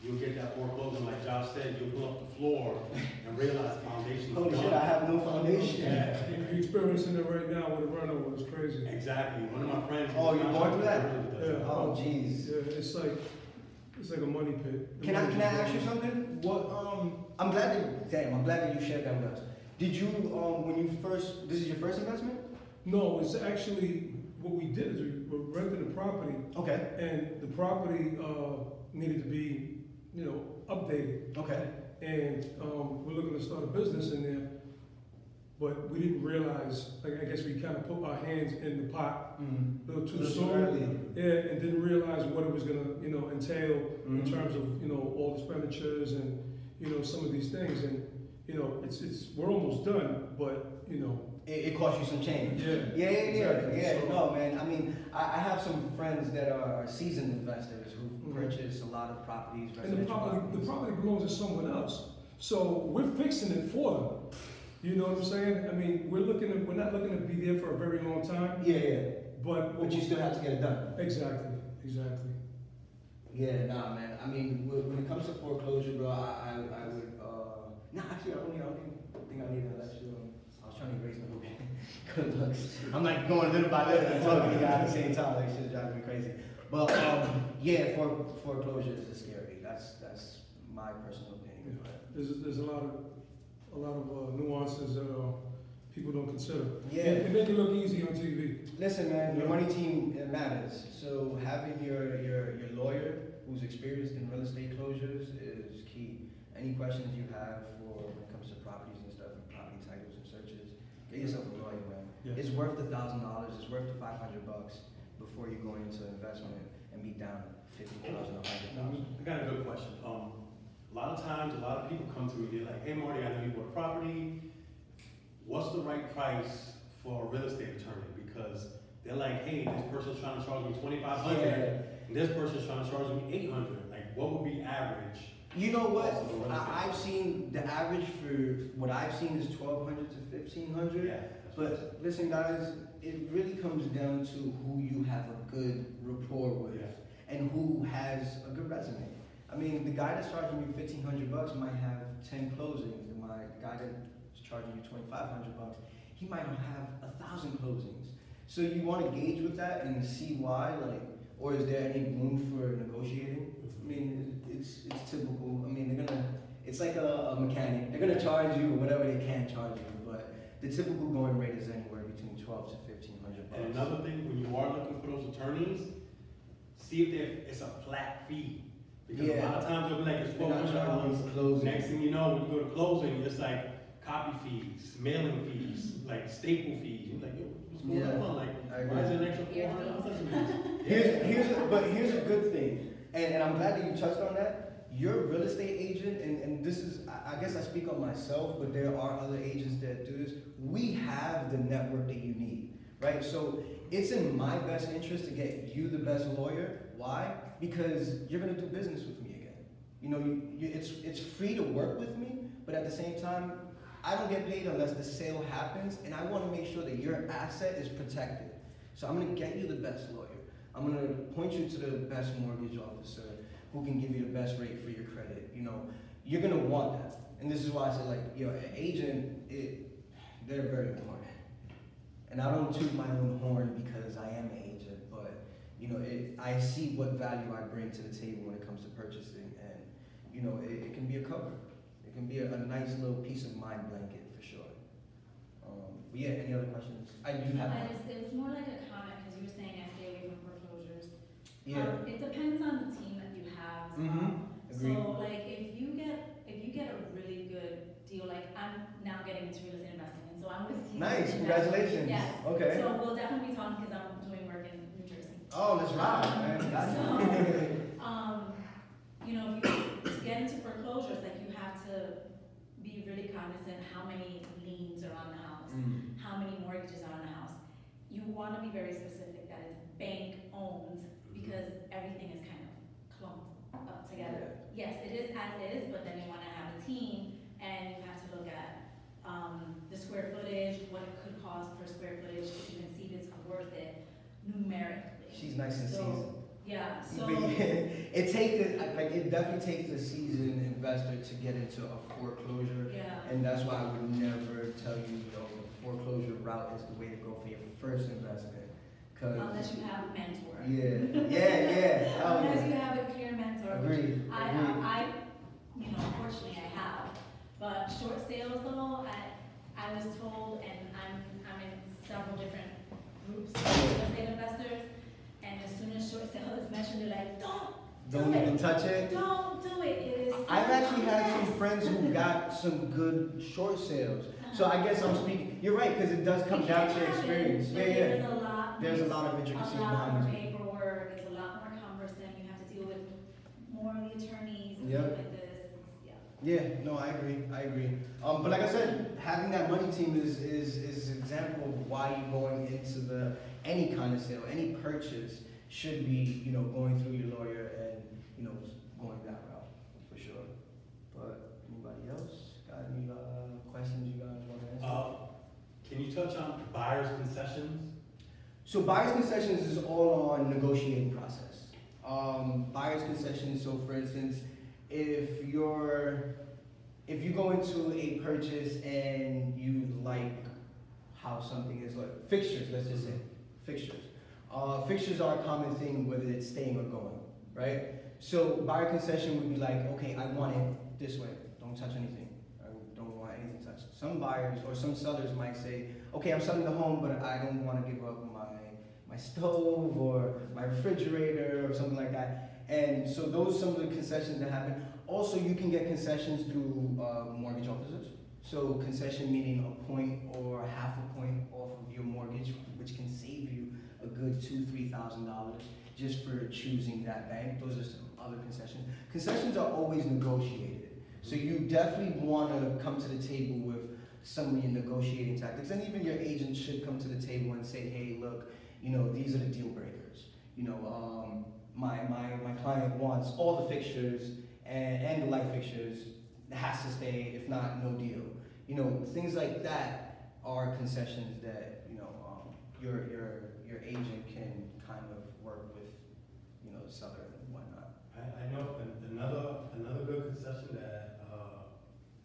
you'll get that foreclosure, like Josh said, you'll pull up the floor and realize the foundation's Holy gone. shit, I have no foundation. Yeah, You're experiencing it right now with a runover, it's crazy. exactly. One of my friends. Oh, you're going through that? Yeah. Oh, jeez. Yeah, it's like a money pit. Can I ask you something? What I'm glad that you shared that with us. Did you when you first, this is your first investment? No, it's actually, what we did is we rented a property, Okay. and the property needed to be, updated. Okay. And we're looking to start a business in there, but we didn't realize, I guess we kind of put our hands in the pot Mm-hmm. a little too Little too soon. early. Yeah, and didn't realize what it was gonna, entail in Mhm. terms of, all the expenditures and, some of these things. And, we're almost done, but, It cost you some change. yeah. Yeah. Exactly. So- No, man. I mean, I have some friends that are seasoned investors who Mhm. purchase a lot of properties, And the residential property belongs to someone else. So we're fixing it for them. You know what I'm saying? I mean, we're not looking to be there for a very long time, Yeah. but. But you still have to get it done. Exactly. Yeah, nah, man. I mean, when it comes to foreclosure, bro, I would. Nah, actually, I don't think I need to let you. I was trying to erase my book. Good looks. I'm like going little by little and talking to you guys at the same time. Like shit's driving me crazy. But yeah, foreclosures is scary. That's my personal opinion. But There's a lot of nuances that people don't consider. yeah. It make it look easy on TV. Listen, man, your money team, it matters. So having your lawyer who's experienced in real estate closures is key. Any questions you have when it comes to properties and stuff, and property titles and searches, get yourself a lawyer, man. Yeah. It's worth $1,000. It's worth the $500 before you go into investment and be down $50,000 or $100,000. I got a good question. A lot of times, a lot of people come to me, they're like, hey Marty, I know you bought a property. What's the right price for a real estate attorney? Because they're like, hey, this person's trying to charge me $2,500, and this person's trying to charge me $800. Like, what would be average? You know what? cost of a real estate? I've seen the average for what I've seen is $1,200 to $1,500. Yeah. But listen, guys, it really comes down to who you have a good rapport with and who has a good resume. I mean, the guy that's charging you $1,500 might have 10 closings, and the guy that's charging you $2,500, he might have 1,000 closings. So you want to gauge with that and see why, or is there any room for negotiating? I mean, it's typical. I mean, it's like a mechanic. They're gonna charge you whatever they can charge you, but the typical going rate is anywhere between $1,200 to $1,500. And another thing, when you are looking for those attorneys, see if it's a flat fee. Because a lot of times they'll be like, it's They're not charging you $1,200. for closing. Next thing you know, when you go to closing, it's like copy fees, mailing fees, like staple fees. You're like, yo, what's going Yeah, on? Like, I why is it an agree. extra $400? Here's a good thing, and I'm glad that you touched on that. You're a real estate agent, and this is, I guess I speak on myself, but there are other agents that do this. We have the network that you need, right? So it's in my best interest to get you the best lawyer. Why? Because you're gonna do business with me again. You know, it's free to work with me, but at the same time, I don't get paid unless the sale happens, and I want to make sure that your asset is protected. So I'm gonna get you the best lawyer. I'm gonna point you to the best mortgage officer who can give you the best rate for your credit. You know, you're gonna want that, and this is why I say, like, an agent, they're very important. And I don't toot my own horn because I am an agent, but I see what value I bring to the table when it comes to purchasing, and it can be a cover. It can be a nice little peace of mind blanket for sure. But yeah, any other questions? I do have one. It's more like a comment, because you were saying I stay away from foreclosures. Yeah. It depends on the team that you have as Mm-hmm. well. Agreed. So like if you get a really good deal, like I'm now getting into real estate investing, and so I'm with seasoned Nice, investors. congratulations. Yes. Okay. So we'll definitely be talking because I'm doing work in New Jersey. Oh, let's ride, man. Gotcha. You know, if you to get into foreclosures, like you have to be really cognizant how many liens are on the house, how many mortgages are on the house. You want to be very specific that it's bank owned, because everything is kind of clumped up together. Yes, it is as is, but then you want to have a team, and you have to look at the square footage, what it could cost per square footage to even see if it's worth it numerically. She's nice and So, seasoned. yeah, so. But yeah, it definitely takes a seasoned investor to get into a foreclosure. Yeah. And that's why I would never tell you, the foreclosure route is the way to go for your first investment. Unless you have a mentor. Yeah. Unless you have a clear mentor. Agreed. I, you know, unfortunately I have. But short sales though, I was told, and I'm in several different groups of real estate investors, and as soon as short sale is mentioned, they're like, don't do even it. touch it. Don't do it. It is. I've actually had yes. some friends who got some good short sales. So I guess I'm speaking, you're right, because it does come down to experience. But there's a lot. There's a lot of intricacies A lot behind more it. paperwork. It's a lot more cumbersome. You have to deal with more of the attorneys and Yep. stuff like this. Yeah. Yeah, no, I agree. But like I said, having that money team is an example of why you're going into any kind of sale, any purchase should be, going through your lawyer and, going that route, for sure. But anybody else got any questions you guys want to answer? Can you touch on buyer's concessions? So buyer's concessions is all on negotiating process. Buyer's concessions, so for instance, if you go into a purchase and you like how something is, like fixtures, let's just say, fixtures. Fixtures are a common thing whether it's staying or going, right? So buyer concession would be like, okay, I want it this way, don't touch anything. I don't want anything touched. Some buyers or some sellers might say, okay, I'm selling the home, but I don't want to give up my stove or my refrigerator or something like that. And so those some of the concessions that happen. Also, you can get concessions through mortgage officers. So concession meaning a point or half a point off of your mortgage, which can save you a good $2,000-3,000 just for choosing that bank. Those are some other concessions. Concessions are always negotiated. So you definitely want to come to the table with some of your negotiating tactics, and even your agent should come to the table and say, hey, look, these are the deal breakers. My client wants all the fixtures and the light fixtures. It has to stay, if not, no deal. Things like that are concessions that your agent can kind of work with, the seller and whatnot. I know another good concession that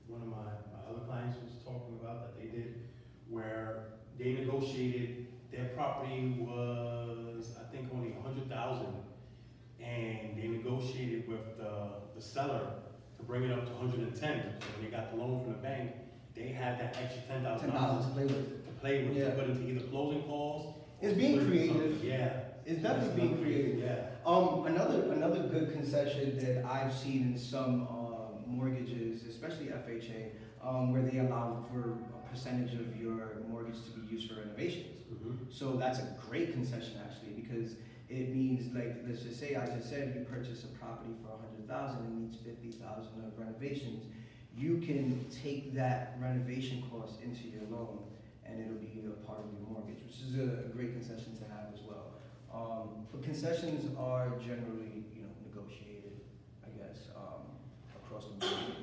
one of my other clients was talking about that they did, where they negotiated, their property was, I think, only $100,000, and they negotiated with the seller to bring it up to 110. So when they got the loan from the bank, they had that extra $10,000 to play with. to put into either closing costs. It's being creative. Yeah. It's definitely being creative. Yeah. Another good concession that I've seen in some mortgages, especially FHA, where they allow for a percentage of your mortgage to be used for renovations. So that's a great concession actually, because it means, like, let's just say, I just said, you purchase a property for $100,000 and needs $50,000 of renovations. You can take that renovation cost into your loan, and it'll be a part of your mortgage, which is a great concession to have as well. But concessions are generally, negotiated, I guess, across the board.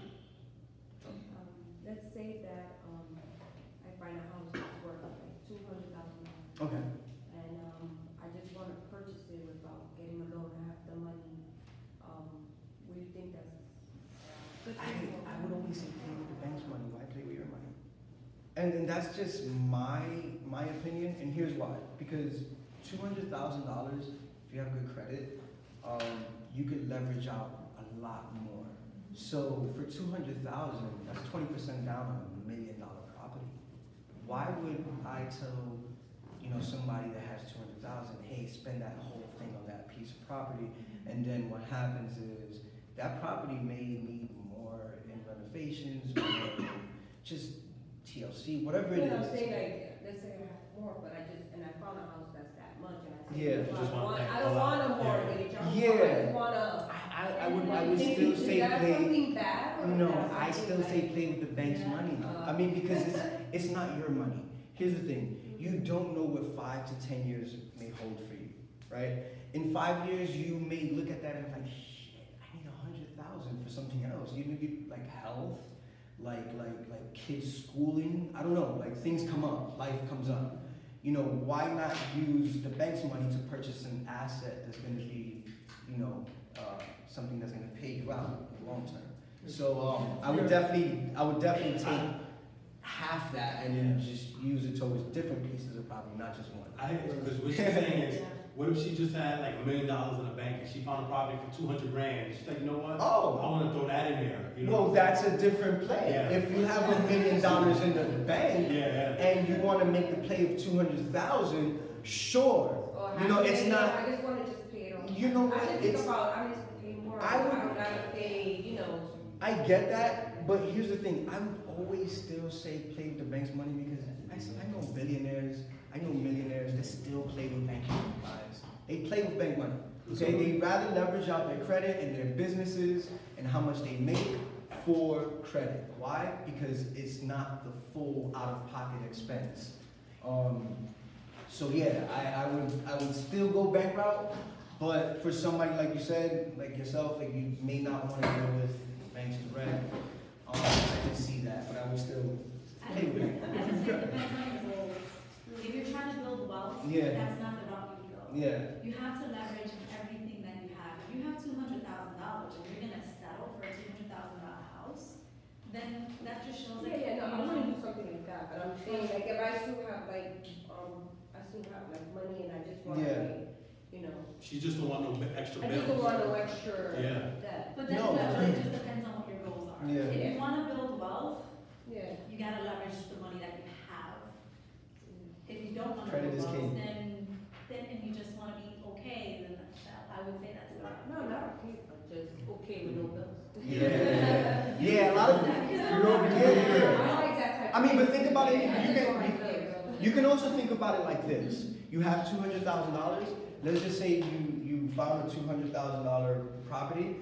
Let's say that I find a house that's worth like $200,000, Okay. and I just want to purchase it without getting a loan. I have the money. What do you think that's good? I would always say play with the bank's money. Why play with your money? And that's just my opinion. And here's why. Because $200,000, if you have good credit, you could leverage out a lot more. So for 200,000, that's 20% down on $1 million property. Why would I tell, somebody that has 200,000, hey, spend that whole thing on that piece of property, and then what happens is that property may need more in renovations, or just TLC, whatever it You know, I'm is. saying like, let's say I have more, but I found a house that's that much, and I say, Yeah. well, Just want that I don't want a all out. mortgage, I Yeah. just want a. I would still say Is that play. something bad, or? No, is that I something still say like- play with the bank's Yeah. money. I mean, because it's not your money. Here's the thing: you don't know what 5 to 10 years may hold for you, right? In 5 years, you may look at that and be like, shit, I need 100,000 for something else. You need like health, like kids schooling. I don't know, like things come up, life comes up. Why not use the bank's money to purchase an asset that's going to be, something that's going to pay you out in the long term? So I would definitely take half that and then just use it towards different pieces of property, not just one. Because what she's saying is, what if she just had like $1 million in the bank and she found a property for 200 grand? She's like, you know what? Oh. I want to throw that in there. Well, that's a different play. Yeah. If you have $1 million in the bank Yeah. and you want to make the play of 200,000, sure. Or It's not. I just wanna just pay it off. You know what? I just think about, I just pay more, I I would- would rather pay, I get that, but here's the thing. I would always still say play with the bank's money because I know billionaires, I know millionaires that still play with bank money, guys. They play with bank money. Okay, they rather leverage out their credit and their businesses and how much they make for credit. Why? Because it's not the full out-of-pocket expense. So yeah, I would still go bank route, but for somebody like you said, like yourself, like you may not want to deal with banks direct. I can see that, but I would still I play with bank. just think it depends on your goals. If you're trying to build wealth, Yeah. that's not the route you go. Yeah. You have to leverage everything that you have. If you have $200,000 and you're gonna settle for a $200,000 house, then that just shows that. yeah, no, I wanna do something like that, but I'm saying, like, if I still have, like, money and I just wanna, Yeah. She just don't want no extra I bills. just don't want no extra. Yeah. That. But that's, No. it just depends on what your goals are. Yeah. If you wanna build wealth, Yeah. you gotta leverage the money that you have. If you don't wanna Credit build is wealth, king. then and you just wanna be okay, then I would say that's the route. No, not okay, but just okay with no bills. Yeah. Yeah, a lot of yeah. I like that type. I mean, but think about it. I You just want my can bills. you can also think about it like this. You have $200,000. Let's just say you found a $200,000 property.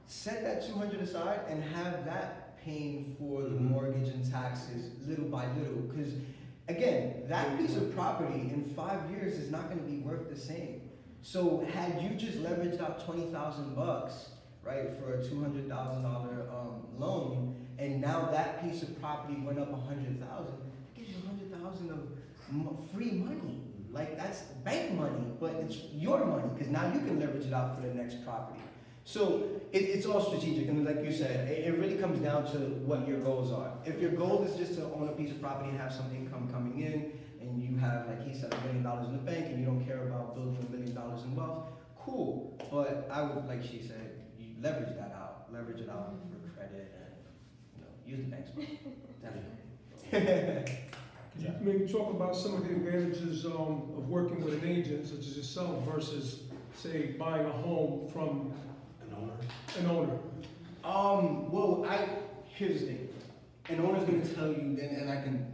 Set that 200 aside and have that paying for the mortgage and taxes little by little. Because again, that piece of property in 5 years is not going to be worth the same. So had you just leveraged out $20,000, right, for a $200,000 loan, and now that piece of property went up 100,000, it gives you 100,000 of free money. Like that's bank money, but it's your money because now you can leverage it out for the next property. So it's all strategic, and like you said, it really comes down to what your goals are. If your goal is just to own a piece of property and have some income coming in, and you have, like he said, $1 million in the bank, and you don't care about building $1 million in wealth, cool. But I would, like she said, you leverage that out, leverage it out for credit, and use the bank's money. Definitely. Could you maybe talk about some of the advantages of working with an agent such as yourself versus, say, buying a home from An owner. an owner? Well, here's the thing. An owner's gonna tell you, and I can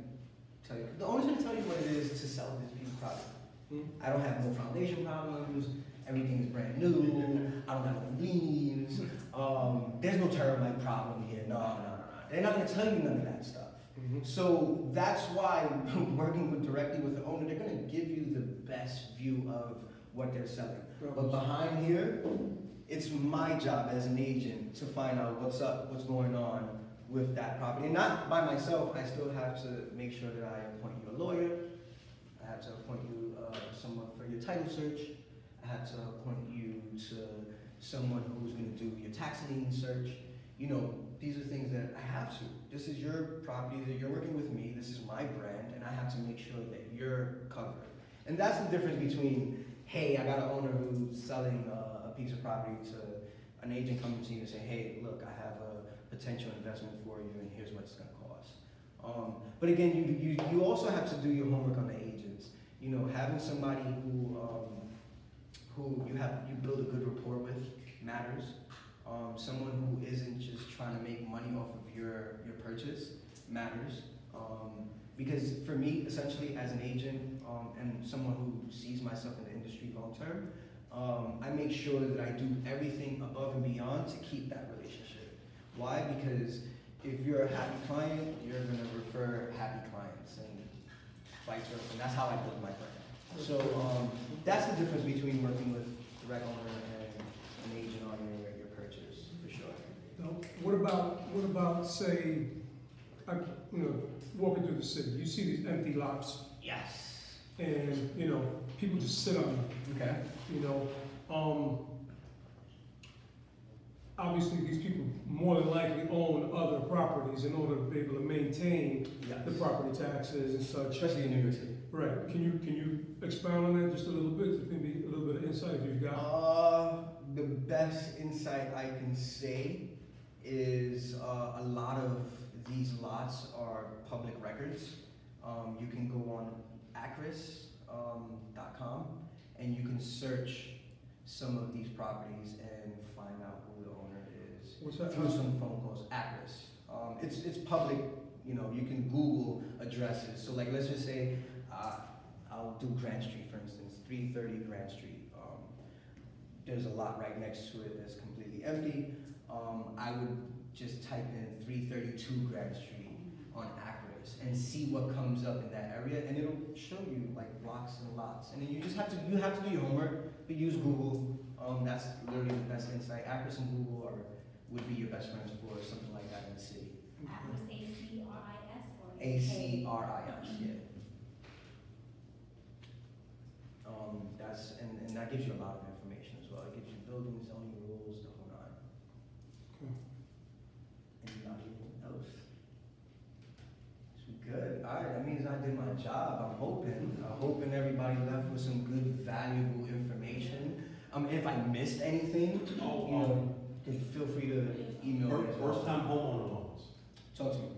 tell you, the owner's gonna tell you what it is to sell this piece of property. I don't have no foundation problems. Everything is brand new. I don't have no liens. There's no termite problem here. No. They're not gonna tell you none of that stuff. So that's why working directly with the owner, they're gonna give you the best view of what they're selling. But behind here, it's my job as an agent to find out what's up, what's going on with that property. And not by myself, I still have to make sure that I appoint you a lawyer. I have to appoint you someone for your title search. I have to appoint you to someone who's gonna do your tax lien search. These are things that I have to. This is your property, that you're working with me, this is my brand, and I have to make sure that you're covered. And that's the difference between, hey, I got an owner who's selling a piece of property to an agent coming to you and say, hey, look, I have potential investment for you, and here's what it's gonna cost. But again, you also have to do your homework on the agents. You know, having somebody who you build a good rapport with matters. Someone who isn't just trying to make money off of your purchase matters. Because for me, essentially, as an agent and someone who sees myself in the industry long term, I make sure that I do everything above and beyond to keep that relationship. Why? Because if you're a happy client, you're gonna refer happy clients, and vice versa. And that's how I build my brand. So that's the difference between working with direct owner and an agent on your purchase, for sure. Now, what about, say, walking through the city, you see these empty lots, Yes. and, people just sit on them, Okay. Obviously, these people more than likely own other properties in order to be able to maintain Yes. the property taxes and such. Especially in New York City. Right, can you expound on that just a little bit, maybe a little bit of insight if you've got? The best insight I can say is a lot of these lots are public records. You can go on acris.com and you can search some of these properties and find out who the owner is What's that? through some phone calls. Acris. It's public. You can Google addresses. So like, let's just say I'll do Grand Street, for instance, 330 Grand Street. There's a lot right next to it that's completely empty. I would just type in 332 Grand Street on Acris and see what comes up in that area, and it'll show you like blocks and lots. And then you have to do your homework, but use Google. That's literally the best insight. Acris and Google would be your best friends for something like that in the city. Acris, A-C-R-I-S or ACRIS, yeah. And that gives you a lot of information as well. It gives you building, zoning rules, the whole nine. Okay. And nothing else. So good. All right, that means I did my job. I'm hoping everybody left with some good, valuable information. If I missed anything, feel free to email me as well. First time homeowner loans. Talk to me.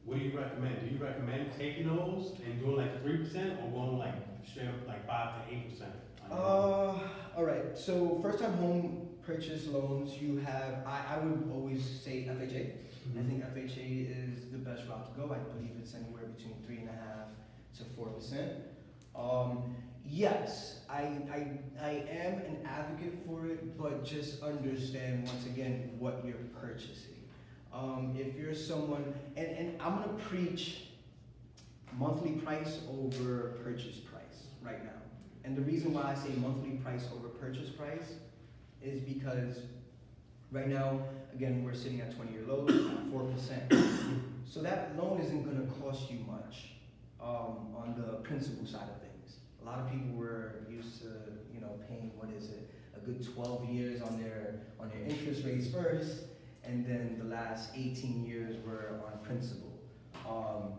What do you recommend? Do you recommend taking those and doing like 3% or going like straight up like 5 to 8%? All right. So first-time home purchase loans, you have. I would always say FHA. I think FHA is the best route to go. I believe it's anywhere between 3.5% to 4%. Yes, I am an advocate for it, but just understand once again what you're purchasing. If you're someone, and I'm gonna preach monthly price over purchase price right now. And the reason why I say monthly price over purchase price is because right now, again, we're sitting at 20-year lows, 4%. So that loan isn't gonna cost you much on the principal side of things. A lot of people were used to, paying, a good 12 years on their interest rates first, and then the last 18 years were on principal.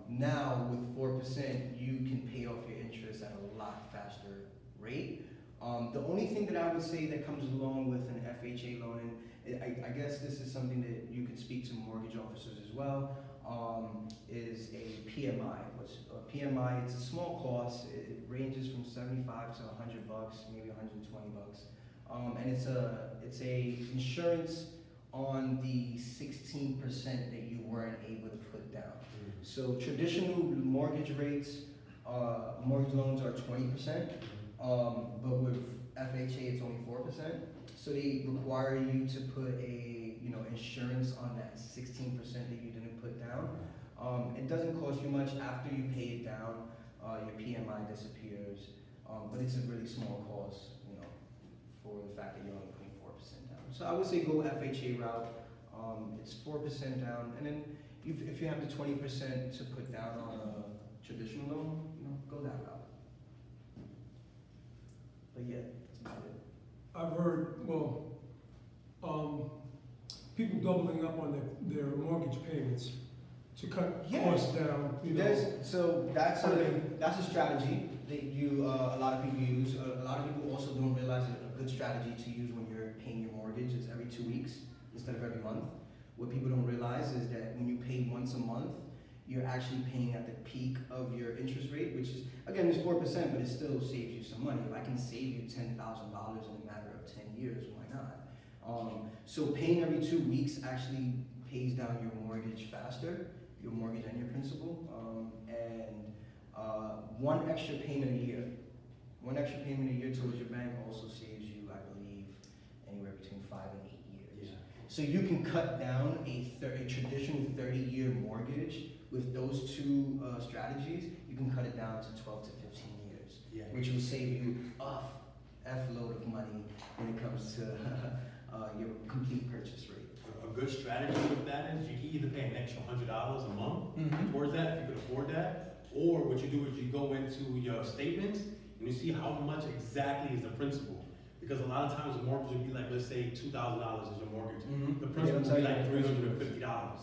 Now with 4%, you can pay off your interest at a lot faster rate. The only thing that I would say that comes along with an FHA loan, and I guess this is something that you could speak to mortgage officers as well, is a PMI. What's a PMI? It's a small cost. It ranges from $75 to $100, maybe $120, and it's a insurance on the 16% that you weren't able to put down. So traditional mortgage rates, mortgage loans are 20%, but with FHA it's only 4%. So they require you to put insurance on that 16% that you didn't put down. It doesn't cost you much after you pay it down. Your PMI disappears, but it's a really small cost, for the fact that you're only putting 4% down. So I would say go FHA route. It's 4% down, and then if you have the 20% to put down on a traditional loan, go that route. But yeah, that's about it. I've heard, people doubling up on their mortgage payments to cut costs down, That's a strategy that a lot of people use. A lot of people also don't realize that a good strategy to use when you're paying your mortgage is every 2 weeks. instead of every month. What people don't realize is that when you pay once a month, you're actually paying at the peak of your interest rate, which is, again, it's 4%, but it still saves you some money. If I can save you $10,000 in a matter of 10 years, why not? So paying every 2 weeks actually pays down your mortgage faster, your mortgage and your principal, one extra payment a year. One extra payment a year towards your bank also saves you, I believe, anywhere between 5 and 8 years. Yeah. So you can cut down a traditional 30-year mortgage with those two strategies. You can cut it down to 12 to 15 years, Yeah. which will save you a load of money when it comes to your complete purchase rate. A good strategy with that is you can either pay an extra $100 a month towards that if you could afford that, or what you do is you go into your statements and you see how much exactly is the principal. Because a lot of times a mortgage would be like, let's say $2,000 is your mortgage. The principal would be like $350.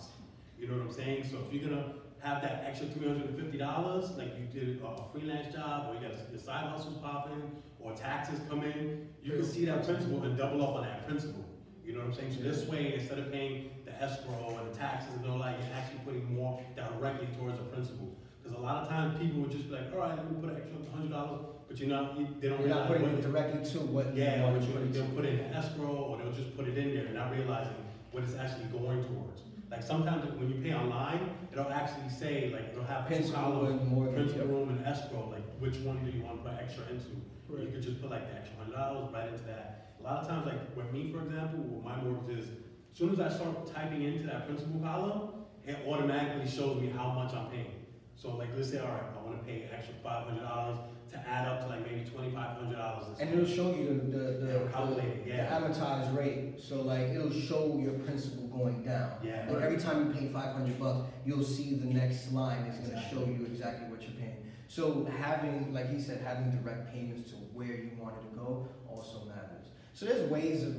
You know what I'm saying? So if you're gonna have that extra $350, like you did a freelance job, or you got your side hustles popping, or taxes come in, you can see that principal and double up on that principal. You know what I'm saying? So this way, instead of paying the escrow and the taxes and all that, you're actually putting more directly towards the principal. Because a lot of times people would just be like, all right, let me put an extra $100, but they don't You're not realize putting what it directly to what yeah, you want but to put it they'll to. put it in escrow, or they'll just put it in there, not realizing what it's actually going towards. Like sometimes when you pay online, it'll actually say, like, it'll have two Principal columns, and mortgage, principal yep. room and escrow, like which one do you want to put extra into? Right. You could just put like the extra $100 right into that. A lot of times, like with me, for example, what my mortgage is, as soon as I start typing into that principal column, it automatically shows me how much I'm paying. So like, let's say, all right, I want to pay an extra $500 to add up to like maybe $2,500. And it'll show you It'll calculate it, the yeah. amortized rate. So like it'll show your principal going down. Yeah. Like every time you pay $500, you'll see the next line is going to Exactly. show you exactly what you're paying. So having, like he said, having direct payments to where you want it to go also matters. So there's ways of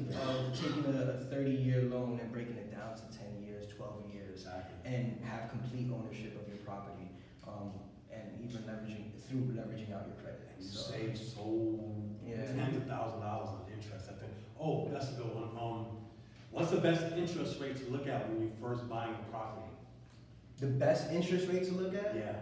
taking a 30-year loan and breaking it down to 10 years, 12 years, Exactly. and have complete ownership of your property, and even leveraging out your credit. You So, save so Yeah. tens of thousands of dollars on interest. I think. Oh, that's a good one. What's the best interest rate to look at when you're first buying a property? the best interest rate to look at. Yeah.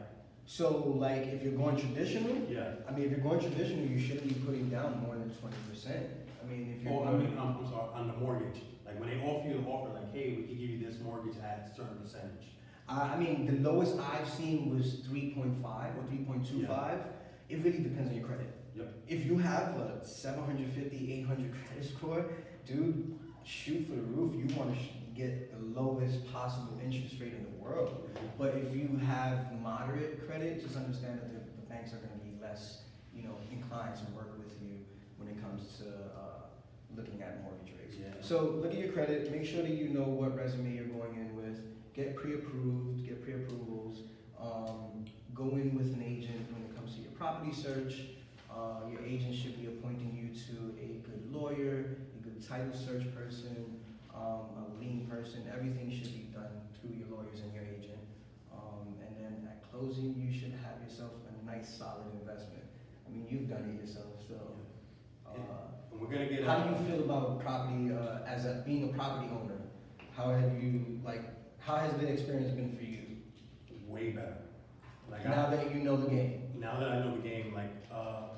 So like if you're going traditional, Yeah. I mean if you're going traditional, you shouldn't be putting down more than 20%. I mean if you're Oh, going, I'm sorry, on the mortgage. Like when they offer you an offer, like, hey, we can give you this mortgage at a certain percentage. I mean the lowest I've seen was 3.5 or 3.25. It really depends on your credit. Yep. If you have a 750, 800 credit score, dude, shoot for the roof. You want to get the lowest possible interest rate in the world. But if you have moderate credit, just understand that the banks are going to be less, inclined to work with you when it comes to looking at mortgage rates. Yeah. So look at your credit. Make sure that you know what resume you're going in with. Get pre-approved. Get pre-approvals. Go in with an agent when it comes to your property search. Your agent should be appointing you to a good lawyer, a good title search person, a lien person. Everything should be done through your lawyers and your agent. And then at closing, you should have yourself a nice, solid investment. I mean, you've done it yourself, so. And we're gonna get. How do you feel about property being a property owner? How has the experience been for you? Way better. Like Now that you know the game. Now that I know the game,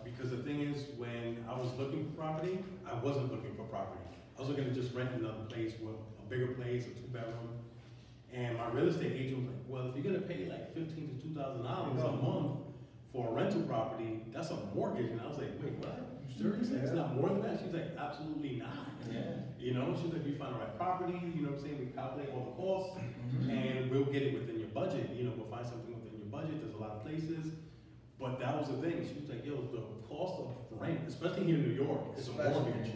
because the thing is, when I was looking for property, I wasn't looking for property. I was looking to just rent another place, a bigger place, a 2-bedroom. And my real estate agent was like, well, if you're gonna pay like $1,500 to $2,000 a month for a rental property, that's a mortgage. And I was like, wait, what? You serious? Like, it's not more than that? She's like, absolutely not. Yeah. She's like, we find the right property, you know what I'm saying? We calculate all the costs, and we'll get it within your budget. We'll find something within your budget. There's a lot of places. But that was the thing. She was like, yo, the cost of rent, especially here in New York, it's a mortgage.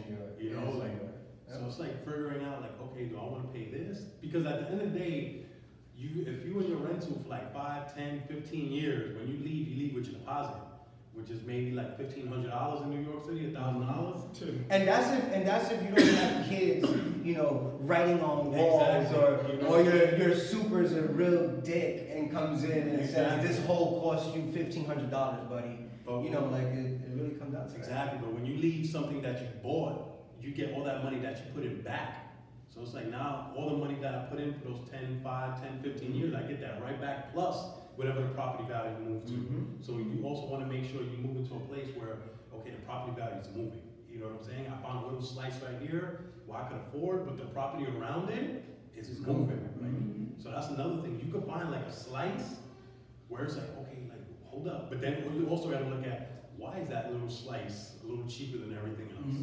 So it's like figuring out, like, okay, do I want to pay this? Because at the end of the day, if you in your rental for like 5, 10, 15 years, when you leave with your deposit, which is maybe like $1,500 in New York City, $1,000. And that's if you don't have kids, writing on walls, Exactly. or your super's a real dick and comes in and Exactly. says this hole costs you $1,500, buddy. But, it really comes down to that. Exactly, but when you leave something that you bought, you get all that money that you put in back. So it's like now, all the money that I put in for those 10, 5, 10, 15 years, I get that right back, plus whatever the property value moved to. Mhm. So you also wanna make sure you move into a place where, okay, the property value is moving. You know what I'm saying? I found a little slice right here where I could afford, but the property around it is moving. Like, so that's another thing. You could find like a slice where it's like, okay, like, hold up. But then you also gotta look at, why is that little slice a little cheaper than everything else?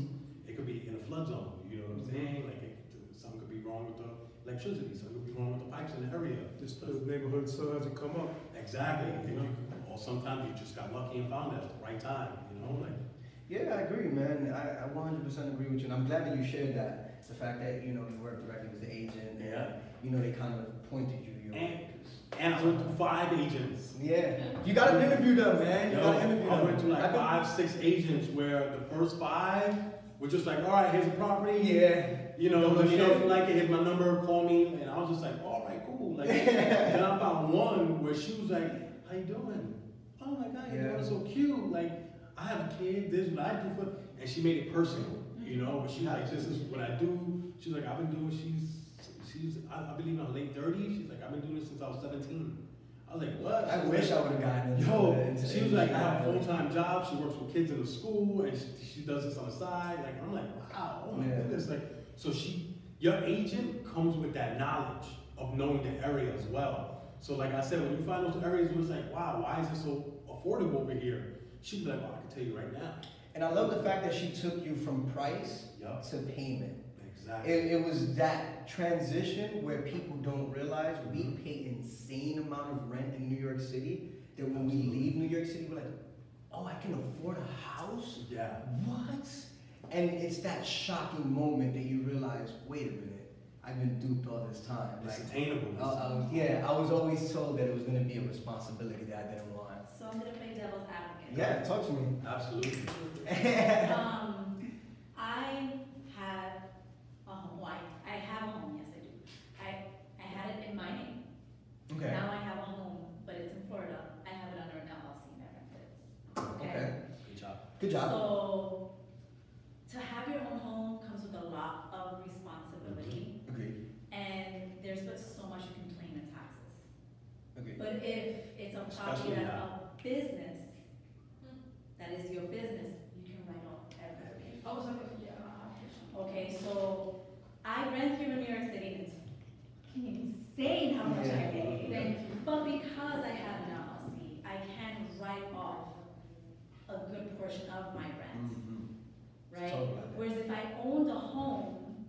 It could be in a flood zone, you know what I'm saying? Like, something could be wrong with the electricity, something could be wrong with the pipes in the area. Just the neighborhood so hasn't come up. Exactly. Or sometimes you just got lucky and found it at the right time, you know? Like, Yeah, I agree, man. I 100% agree with you, and I'm glad that you shared that. The fact that, you know, you worked directly with the agent, and, Yeah. you know, they kind of pointed you your way. and I went through 5 agents. Yeah, you gotta interview them, man. You Yo, gotta interview them. I went through like I've been- 5, 6 agents where the first 5 were just like, all right, here's the property. Yeah. You know, No let me know if shit. you like it, here's my number, call me. And I was just like, all right, cool. Like, then I found one where she was like, how you doing? Oh my God, you're Yeah. doing so cute. Like, I have a kid, this is what I do for, and she made it personal, you know, but she like, this is what I do. She's like, I've been doing, I believe in her late 30s. She's like, I've been doing this since I was 17. I was like, what? I She was wish like, I would have gotten into Yo, the she was like, I industry. have a full-time job, she works with kids in the school, and she does this on the side, like, I'm like, wow, oh my Yeah. goodness, like, so your agent comes with that knowledge of knowing the area as well. So like I said, when you find those areas where it's like, wow, why is it so affordable over here? She'd be like, oh, I can tell you right now. And I love the fact that she took you from price Yup. to payment. Exactly. It was that transition where people don't realize we pay insane amount of rent in New York City, that when we leave New York City, we're like, oh, I can afford a house? Yeah. What? And it's that shocking moment that you realize, wait a minute, I've been duped all this time. It's Like, attainable. I was always told that it was gonna be a responsibility that I didn't want. So I'm gonna play devil's advocate. Yeah, talk to me. Absolutely. I had a home, well, I have a home, yes I do. I had it in my name. Okay. Now I have a home, but it's in Florida. I have it under an LLC and I rent it. Okay. Good job. Good job. So, to have your own home comes with a lot of responsibility, Agreed. and there's but so much you can claim in taxes. Agreed. But if it's a property Especially that's now. a business, that is your business, you can write off everything. I was like, yeah. Okay, so I rent here in New York City, it's insane how much I pay. Thank you. But because I have an LLC, I can write off a good portion of my rent, right? Totally. Whereas if I owned a home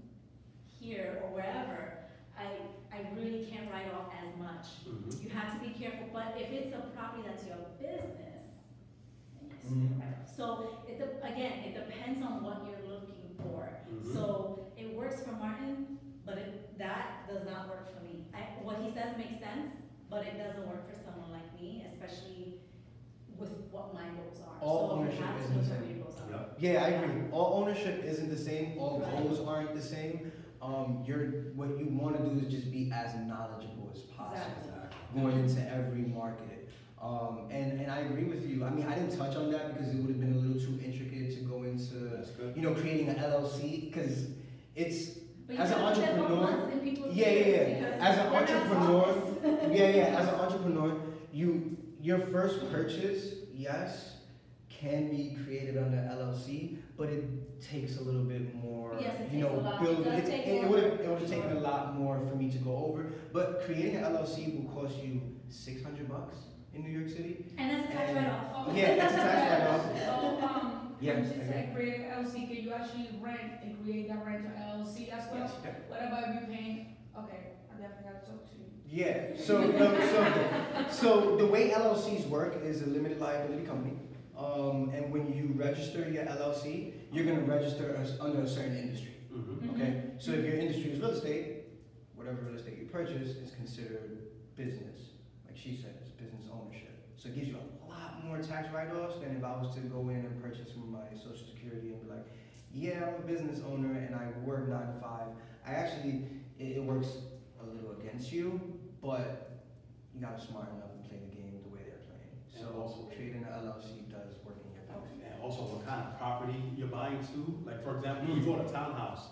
here or wherever, I really can't write off as much. Mhm. You have to be careful, but if it's a property that's your business, then yes, you Mhm. can write off. So again, it depends on what you're looking for. Mhm. So it works for Martin, but that does not work for me. What he says makes sense, but it doesn't work for someone like me, especially with what my goals are. All So you ownership have to isn't look the at same. what your goals are. Yep. Yeah, I agree. All ownership isn't the same. All Right. goals aren't the same. What you want to do is just be as knowledgeable as possible Exactly. going into every market. And I agree with you. I mean, I didn't touch on that because it would have been a little too intricate to go into, That's good. you know, creating an LLC because it's But you as an have to put that for entrepreneur. months in people's Yeah, ears yeah. because As an we're not entrepreneur, taught yeah. As an entrepreneur, your first purchase, yes, can be created under LLC, but it takes a little bit more. Yes, it you takes know, a lot. build. It does take it more would work, have for taken sure. a lot more for me to go over. But creating an LLC will cost you $600 in New York City. And that's a tax And- write-off. Yeah, it's a tax write-off. So, Yeah, you just I said create an LLC, can you actually rent and create that rent to LLC as well? Yes. What about if you paying, okay, I definitely gotta talk to you. Yeah. So the way LLCs work is a limited liability company. And when you register your LLC, you're gonna register under a certain industry. Mhm. Okay? So if your industry is real estate, whatever real estate you purchase is considered business. Like she said, it's business ownership. So it gives you a lot more tax write-offs than if I was to go in and purchase from my social security and be like, yeah, I'm a business owner and I work 9 to 5. It works a little against you, but you gotta smart enough and play the game the way they're playing. And So also- creating an LLC does work in your benefit. And also what kind of property you're buying too. Like for example, we bought a townhouse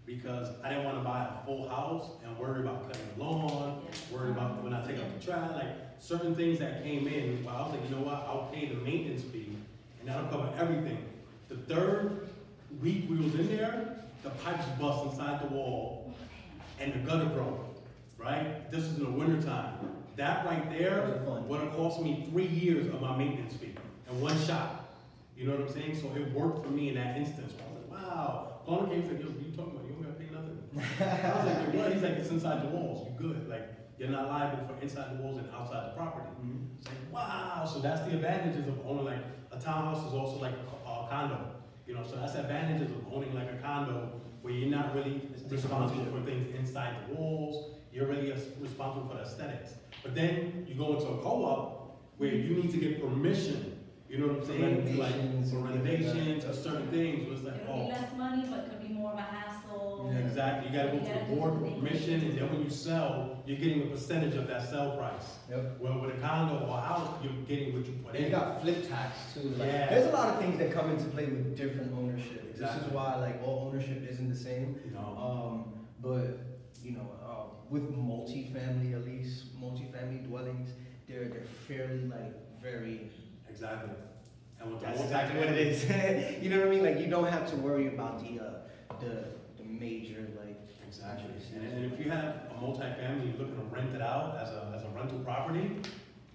because I didn't wanna buy a full house and worry about cutting the lawn, worry about when I take out the trash, like certain things that came in, well, I was like, you know what, I'll pay the maintenance fee and that'll cover everything. The third week we was in there, the pipes bust inside the wall and the gutter broke, right? This is in the winter time. That right there would have cost me 3 years of my maintenance fee in one shot. You know what I'm saying? So it worked for me in that instance. I was like, wow. Connor came and said, yo, what are you talking about? You don't gotta pay nothing. I was like, what? He's like, it's inside the walls. You good. Like, you're not liable for inside the walls and outside the property. It's like, wow. So that's the advantages of owning, like, a townhouse is also like a condo. You know, so that's the advantages of owning like a condo where you're not really responsible for things inside the walls. You're really responsible for the aesthetics. But then you go into a co-op where you need to get permission. You know what I'm saying? Renovations, for renovations, for certain things. So it's like, It'll be less money, but it could be more of a hassle. yeah, exactly. You gotta go to the board for permission, and then when you sell, you're getting a percentage of that sell price. Yep. Well, with a condo or a house, you're getting what you put And in. you got flip tax too. Like, Yeah. there's a lot of things that come into play with different ownership. This Exactly. is why like all ownership isn't the same. You know, But you know, with multifamily, at least multifamily dwellings, they're fairly like very. exactly. And with the That's whole exactly what it is. You know what I mean? Like you don't have to worry about the major like. Exactly. And if you have a multifamily, you're looking to rent it out as a rental property,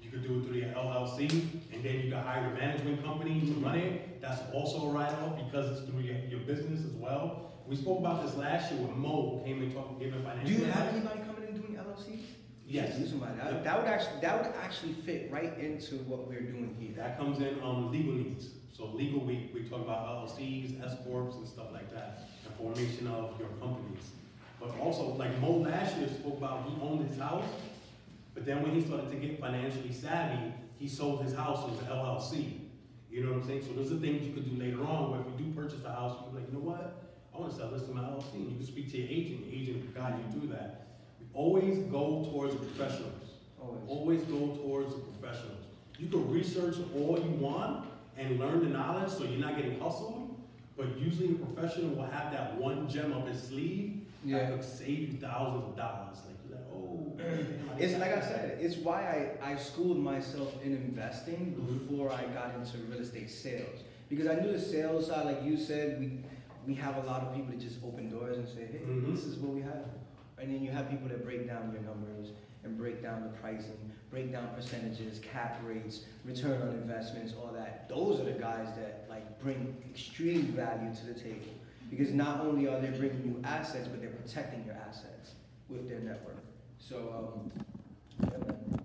you could do it through your LLC, and then you can hire a management company to run it. That's also a write-off because it's through your business as well. We spoke about this last year when Mo came and gave a financial. Do you have advice. anybody coming and doing LLCs? Yes. Do somebody. Yep. That would actually fit right into what we're doing here. That comes in on legal needs. So legal, we talk about LLCs, S corps, and stuff like that, the formation of your companies. But also, like Mo last year spoke about, he owned his house, but then when he started to get financially savvy, he sold his house as an LLC. You know what I'm saying? So those are things you could do later on, where if you do purchase a house, you can be like, you know what? I want to sell this to my LLC. And you can speak to your agent will guide you through that. Always go towards the professionals. Always go towards the professionals. You can research all you want and learn the knowledge so you're not getting hustled, but usually a professional will have that one gem up his sleeve that could save you thousands of dollars. Like, you're like, oh. Damn, It's like I said, it's why I schooled myself in investing before I got into real estate sales. Because I knew the sales side, like you said, we have a lot of people that just open doors and say, hey, this is what we have. And then you have people that break down your numbers and break down the pricing, break down percentages, cap rates, return on investments, all that. Those are the guys that like bring extreme value to the table. Because not only are they bringing you assets, but they're protecting your assets with their network. So, yeah, man.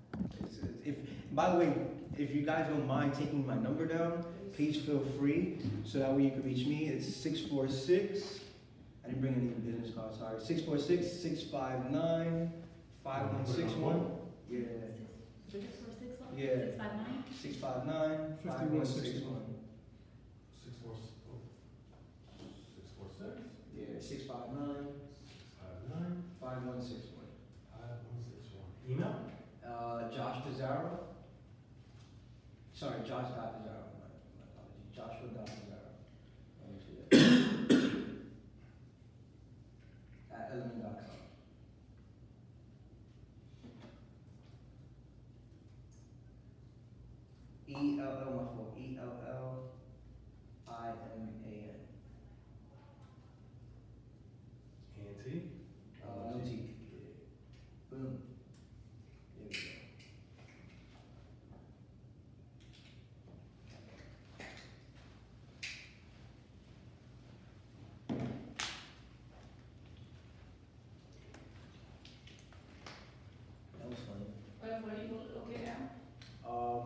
By the way, if you guys don't mind taking my number down, please feel free. So that way you can reach me. It's 646. I didn't bring any business cards, sorry. 646-659-5161. Yeah. 646 Yeah. 659? 659-5161. 646. Yeah, 659-5161. 5161. Email? Josh Pizarro. Sorry, Josh.Pizarro. My apologies. Joshua.Pizarro. At element.com. ELL, my fault. ELLIMAN. Auntie. No T. Boom. There we go. That was funny. Where you located at?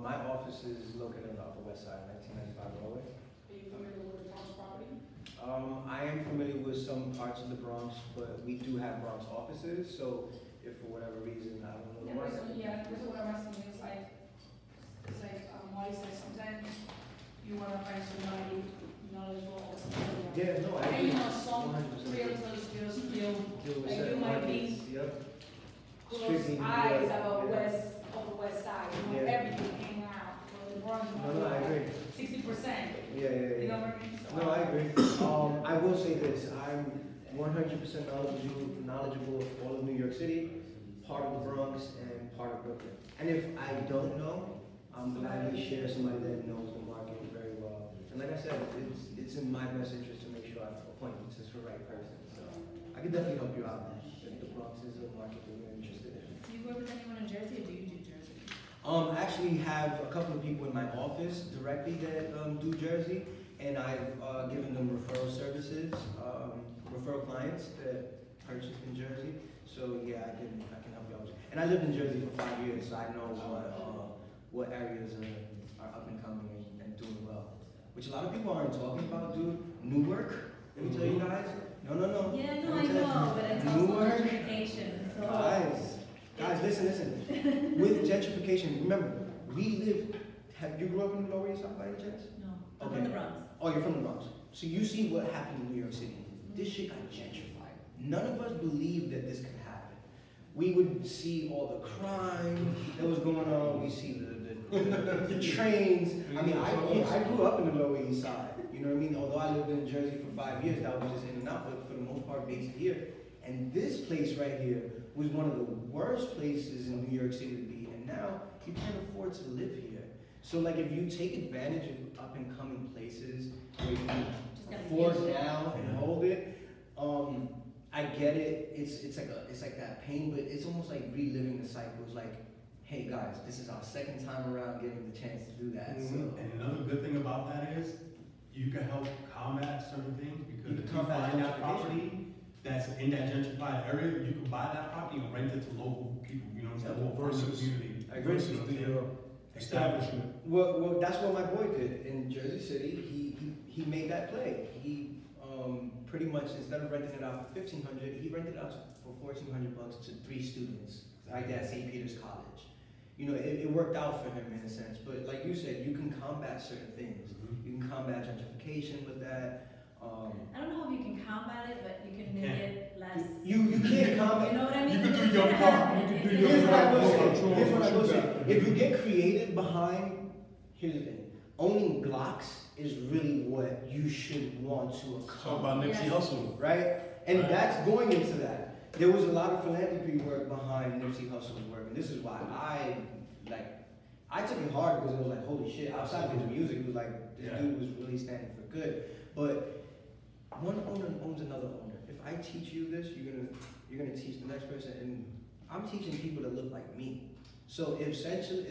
My office is located on the Upper West Side, 1995 Broadway. Are you familiar with the Bronx property? I am familiar with some parts of the Bronx, but we do have Bronx offices, so if for whatever reason I don't know the Yeah, market. this is what I'm asking you, it's like Molly said, sometimes you wanna find somebody knowledgeable or something. Yeah, no, I And agree. you know, some 100%. realtors just feel Deal with like certain you might be markets, yep. close Strictly, eyes yeah, about yeah. upper west side, you know, Yeah. everything hang out, but the Bronx, No, I agree. 60%, Yeah, yeah, you know yeah. what I mean? So, No, I agree. I will say this, I'm, 100% knowledgeable of all of New York City, part of the Bronx, and part of Brooklyn. And if I don't know, I'm gladly share somebody that knows the market very well. And like I said, it's in my best interest to make sure I appoint you to the right person. So I can definitely help you out if the Bronx is a market that you're interested in. Do you work with anyone in Jersey, or do you do Jersey? I actually have a couple of people in my office directly that do Jersey, and I've given them referral services, referral clients that purchased in Jersey. So yeah, I can help you out. And I lived in Jersey for 5 years, so I know what areas are up and coming and doing well. Which a lot of people aren't talking about, dude. Newark, let me tell you guys. No. Yeah, no, Let I me tell you. know, but it's also Newark. gentrification, so. Guys, listen. With gentrification, remember, have you grew up in the Lower East Side by any chance? No, I'm Okay. from the Bronx. Oh, you're from the Bronx. So you see what happened in New York City. This shit got gentrified. None of us believed that this could happen. We would see all the crime that was going on. We see the trains. I mean, I grew up in the Lower East Side. You know what I mean? Although I lived in Jersey for 5 years, that was just in and out, but for the most part based here. And this place right here was one of the worst places in New York City to be, and now you can't afford to live here. So like if you take advantage of up and coming places where you can afford now and hold it, I get it. It's like that pain, but it's almost like reliving the cycle. It's like, hey guys, this is our second time around getting the chance to do that. So And another good thing about that is you can help combat certain things because You can if you combat find that gentrification. property that's in that gentrified area, you can buy that property and rent it to local people. You know what I'm saying? Local Versus- community. I agree. Versus the establishment. well, that's what my boy did in Jersey City. He made that play. He pretty much instead of renting it out for $1,500, he rented it out for $1,400 to 3 students right there at St. Peter's College. You know, it worked out for him in a sense. But like you said, you can combat certain things. You can combat gentrification with that. I don't know if you can combat it, but you can make it less. You can't combat. You know what I mean? You can do It's your gonna part. happen. You can It's do gonna your Here's what I will part. say. Here's what I will say. Control. If you get creative behind, here's the thing. Owning blocks is really what you should want to Talk accomplish, about Nipsey Yes. Hussle. right? And Right. that's going into that. There was a lot of philanthropy work behind Nipsey Hussle's work, and this is why I took it hard because it was like, holy shit, outside of his music, it was like, this Yeah. dude was really standing for good. But one owner owns another owner. If I teach you this, you're gonna teach the next person, and I'm teaching people that look like me. So essentially,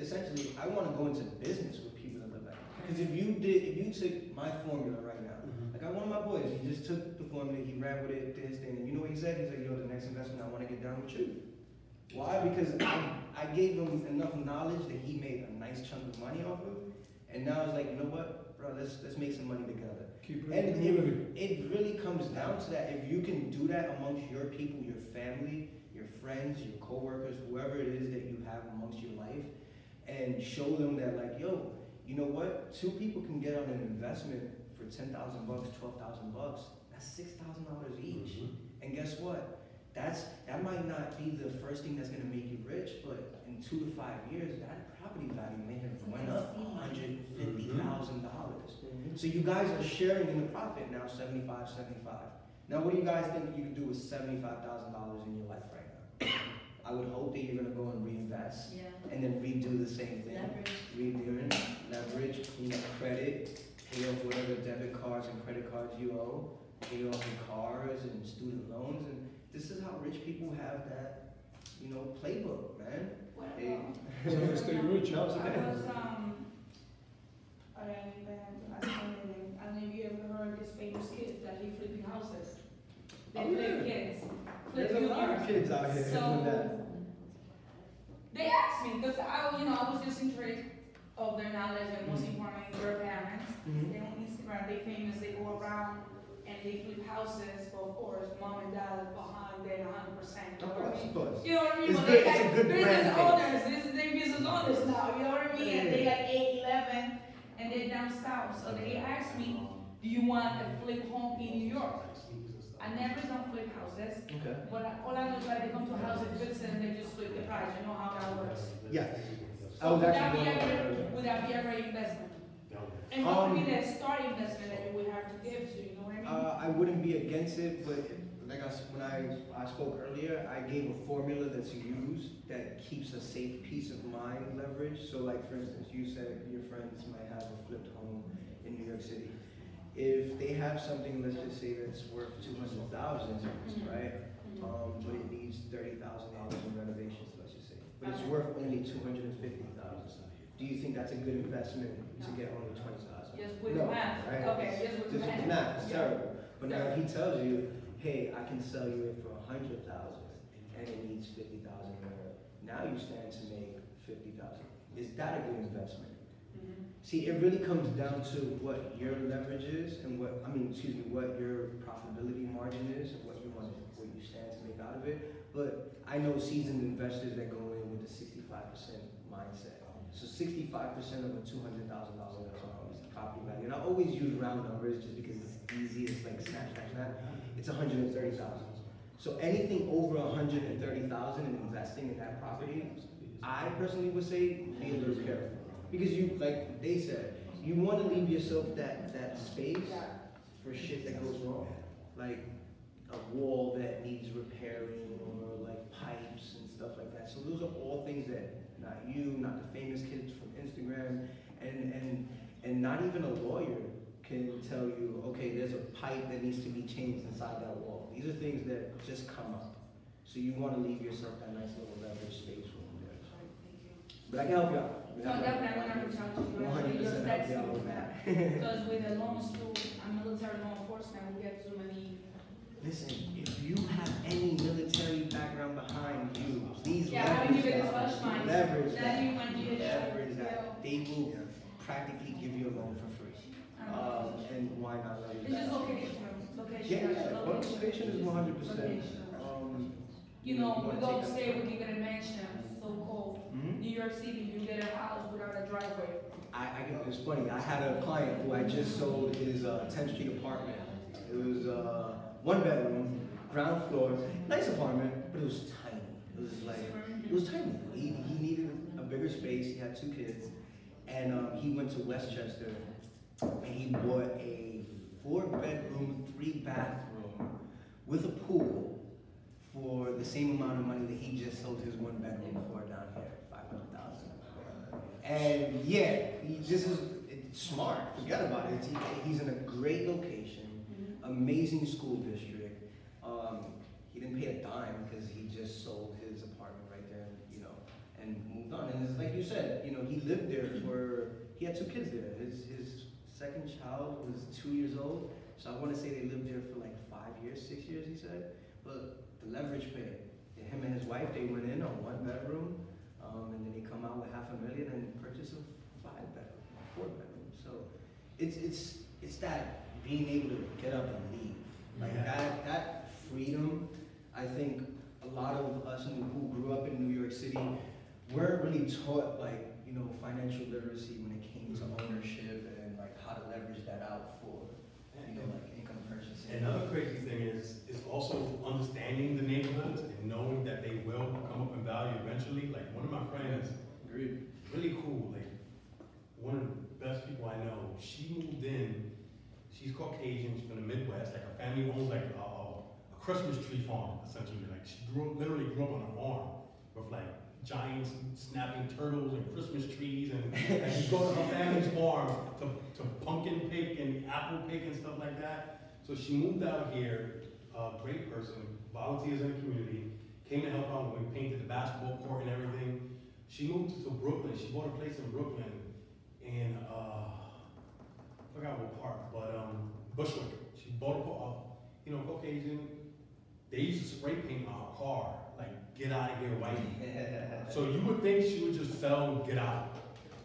I want to go into business with people that look like me. Because if you took my formula right now, like one of my boys, he just took the formula, he ran with it, did his thing, and you know what he said? He's like, yo, the next investment, I want to get down with you. Why? Because I gave him enough knowledge that he made a nice chunk of money off of, and now it's like, you know what, bro, let's make some money together. Keep it in And the community. it really comes down to that. If you can do that amongst your people, your family, your friends, your coworkers, whoever it is that you have amongst your life, and show them that like, yo, you know what? 2 people can get on an investment for $10,000, $12,000. That's $6,000 each. And guess what? That might not be the first thing that's gonna make you rich, but in 2 to 5 years, that property value may have went up $150,000. So you guys are sharing in the profit now, 75. Now, what do you guys think you can do with $75,000 in your life right now? I would hope that you're gonna go and reinvest, Yeah. and then redo the same thing. Leverage. Leverage, clean up credit, pay off whatever debit cards and credit cards you owe, pay off your cars and student loans, and this is how rich people have that, you know, playbook, man. What Hey. So they stay rich. No, it's I okay. was, I don't know if you ever heard this famous kid that he flipping houses. They Oh, flip yeah. kids, flip There's a lot of juniors. kids out here doing that. So, they asked me, because I was just intrigued of their knowledge and most importantly, their parents. Mhm. They on Instagram, they famous, they go around and they flip houses, but of course, mom and dad is behind them 100%. You know what I mean? Of course. You know what I mean? It's But good- they it's a like good business brand thing. owners, they business owners now, you know what I mean? And they Yeah. like 8, 11, and they're down south. So they asked me, do you want a flip home in New York? I never done flip houses, Okay. but all I know is like they come to a house and fix it and they just flip the price, you know how that works. Yes. I So was would that actually be going a about great, that. would that be a great investment? And what would be Um, that start investment that you would have to give to, you know what I mean? I wouldn't be against it, but when I spoke earlier, I gave a formula that's used that keeps a safe peace of mind leverage. So like for instance, you said your friends might have a flipped home in New York City. If they have something, let's just say that's worth 200,000, right? But it needs $30,000 in renovations, let's just say. But it's worth only 250,000. Do you think that's a good investment to get only 20,000? Just with No, math, right? okay, just with Just math. with math, it's Yeah. terrible. But now if he tells you, hey, I can sell you it for 100,000 and it needs 50,000 more, now you stand to make 50,000. Is that a good investment? See, it really comes down to what your leverage is and what your profitability margin is and what you stand to make out of it. But I know seasoned investors that go in with a 65% mindset. So 65% of a $200,000 property value. And I always use round numbers just because it's easy. It's like snap, snap, snap. It's 130,000. So anything over 130,000 in investing in that property, I personally would say be a little careful. Because you, like they said, you want to leave yourself that space for shit that goes wrong. Like a wall that needs repairing or like pipes and stuff like that. So those are all things that not you, not the famous kids from Instagram, and not even a lawyer can tell you, okay, there's a pipe that needs to be changed inside that wall. These are things that just come up. So you want to leave yourself that nice little leverage space room there. But I can help you out. No, definitely, I'm gonna reach out to you, actually, 100% just help text you out me. with that. Because with the loans too, I'm military law enforcement, we get so many. Listen, if you have any military background behind you, please Yeah, I haven't leverage even that. touched mine. Leverage That that. you want me to Leverage share. that. They will practically give you a loan for free. And why not leverage It's that? just location, location. Yeah, but location is 100%. You know, we wanna go take stay that- with even a mansion, so-called, Mhm. New York City, you get a house without a driveway. It's funny, I had a client who I just sold his 10th Street apartment. It was 1 bedroom, ground floor, nice apartment, but it was tiny. It was tiny. He needed a bigger space, he had 2 kids, and he went to Westchester and he bought a 4-bedroom, 3-bathroom with a pool for the same amount of money that he just sold his 1-bedroom for down here, $500,000. And yeah, it's smart. Forget about it. He's in a great location, amazing school district. He didn't pay a dime because he just sold his apartment right there, and moved on. And it's like you said, he lived there he had 2 kids there. His second child was 2 years old. So I want to say they lived there for like 5 years, 6 years, he said. But the leverage paid. Him and his wife, they went in on 1 bedroom. And then they come out with $500,000 and purchase a 5-bedroom, 4-bedroom. So it's that being able to get up and leave. Like that freedom, I think a lot of us who grew up in New York City weren't really taught financial literacy when it came to ownership and like how to leverage that out for like income purchasing. Another crazy thing is also understanding the neighborhoods and knowing that they will come up in value eventually. Like one of my friends, Agreed. really cool, like one of the best people I know, she moved in, she's Caucasian, she's from the Midwest, like her family owns like a Christmas tree farm, essentially. Like she literally grew up on a farm with like giant snapping turtles and Christmas trees, and you go to her family's farm to pumpkin pick and apple pick and stuff like that. So she moved out here, great person, volunteers in the community, came to help out when we painted the basketball court and everything. She moved to Brooklyn. She bought a place in Brooklyn in, I forgot what part, but Bushwick. She bought a Caucasian. They used to spray paint on her car, like, get out of here, white. So you would think she would just sell and get out.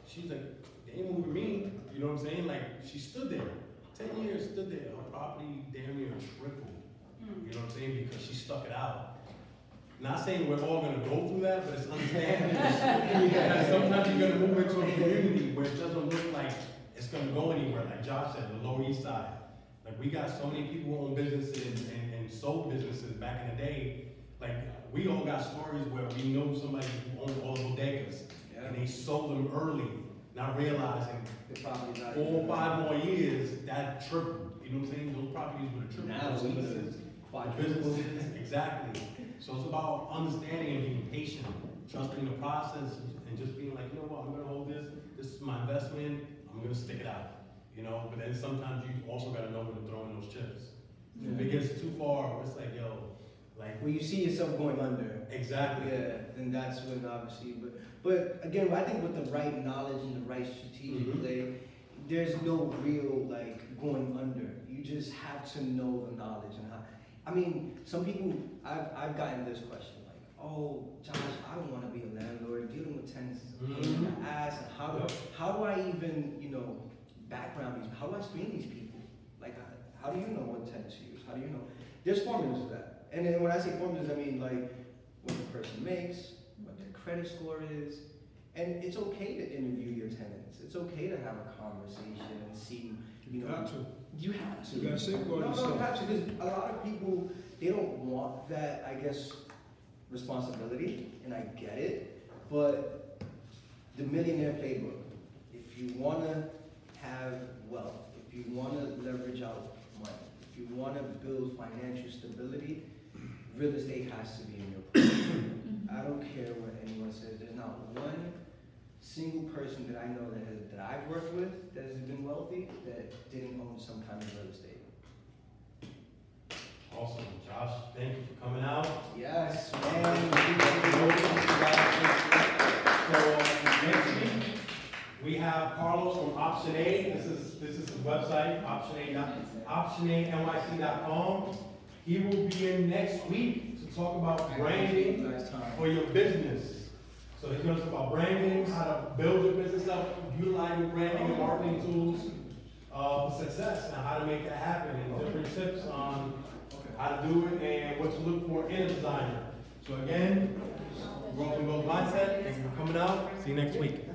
She's like, they ain't moving me. You know what I'm saying? Like, she stood there. 10 years stood there. Her property damn near tripled. You know what I'm saying? Because she stuck it out. Not saying we're all gonna go through that, but it's understandable. Yeah, sometimes you're gonna move into a community where it doesn't look like it's gonna go anywhere. Like Josh said, the Lower East Side. Like we got so many people who own businesses and sold businesses back in the day. Like we all got stories where we know somebody who owned all the bodegas and they sold them early, not realizing 4 or 5 more years that tripled. You know what I'm saying? Those properties would have tripled. Now, quadruple. businesses, exactly. So it's about understanding and being patient, trusting the process, and just being like, you know what, I'm gonna hold this, this is my investment, I'm gonna stick it out. You know, but then sometimes you also gotta know when to throw in those chips. If it gets too far, it's like, yo, like, When you see yourself going under, exactly. yeah, then that's when obviously, but again, I think with the right knowledge and the right strategic Mhm. play, there's no real like going under. You just have to know the knowledge and how. I mean, some people, I've gotten this question like, oh, Josh, I don't want to be a landlord. Dealing with tenants is a pain in the ass, and how do I even, you know, background these? How do I screen these people? Like, how do you know what tenants to use? How do you know? There's formulas for that. And then when I say formulas, I mean like what the person makes, what their credit score is, and it's okay to interview your tenants. It's okay to have a conversation and see, you know. Got to. You have to. You gotta safeguard No, yourself. you have to, because a lot of people, they don't want that, I guess, responsibility, and I get it, but the millionaire playbook, if you wanna have wealth, if you wanna leverage out money, if you wanna build financial stability, real estate has to be in your portfolio. I don't care what anyone says, there's not one single person that I know that I've worked with that has been wealthy that didn't own some kind of real estate. Awesome, Josh, thank you for coming out. Yes, man. So next week, we have Carlos from Option A. This is his website, optionanyc.com. He will be in next week to talk about branding Nice time. for your business. So he's gonna talk about branding, how to build your business up, utilizing branding and marketing tools for success, and how to make that happen, and different tips on how to do it and what to look for in a designer. So again, growth and growth mindset. Thank you for coming out. See you next week.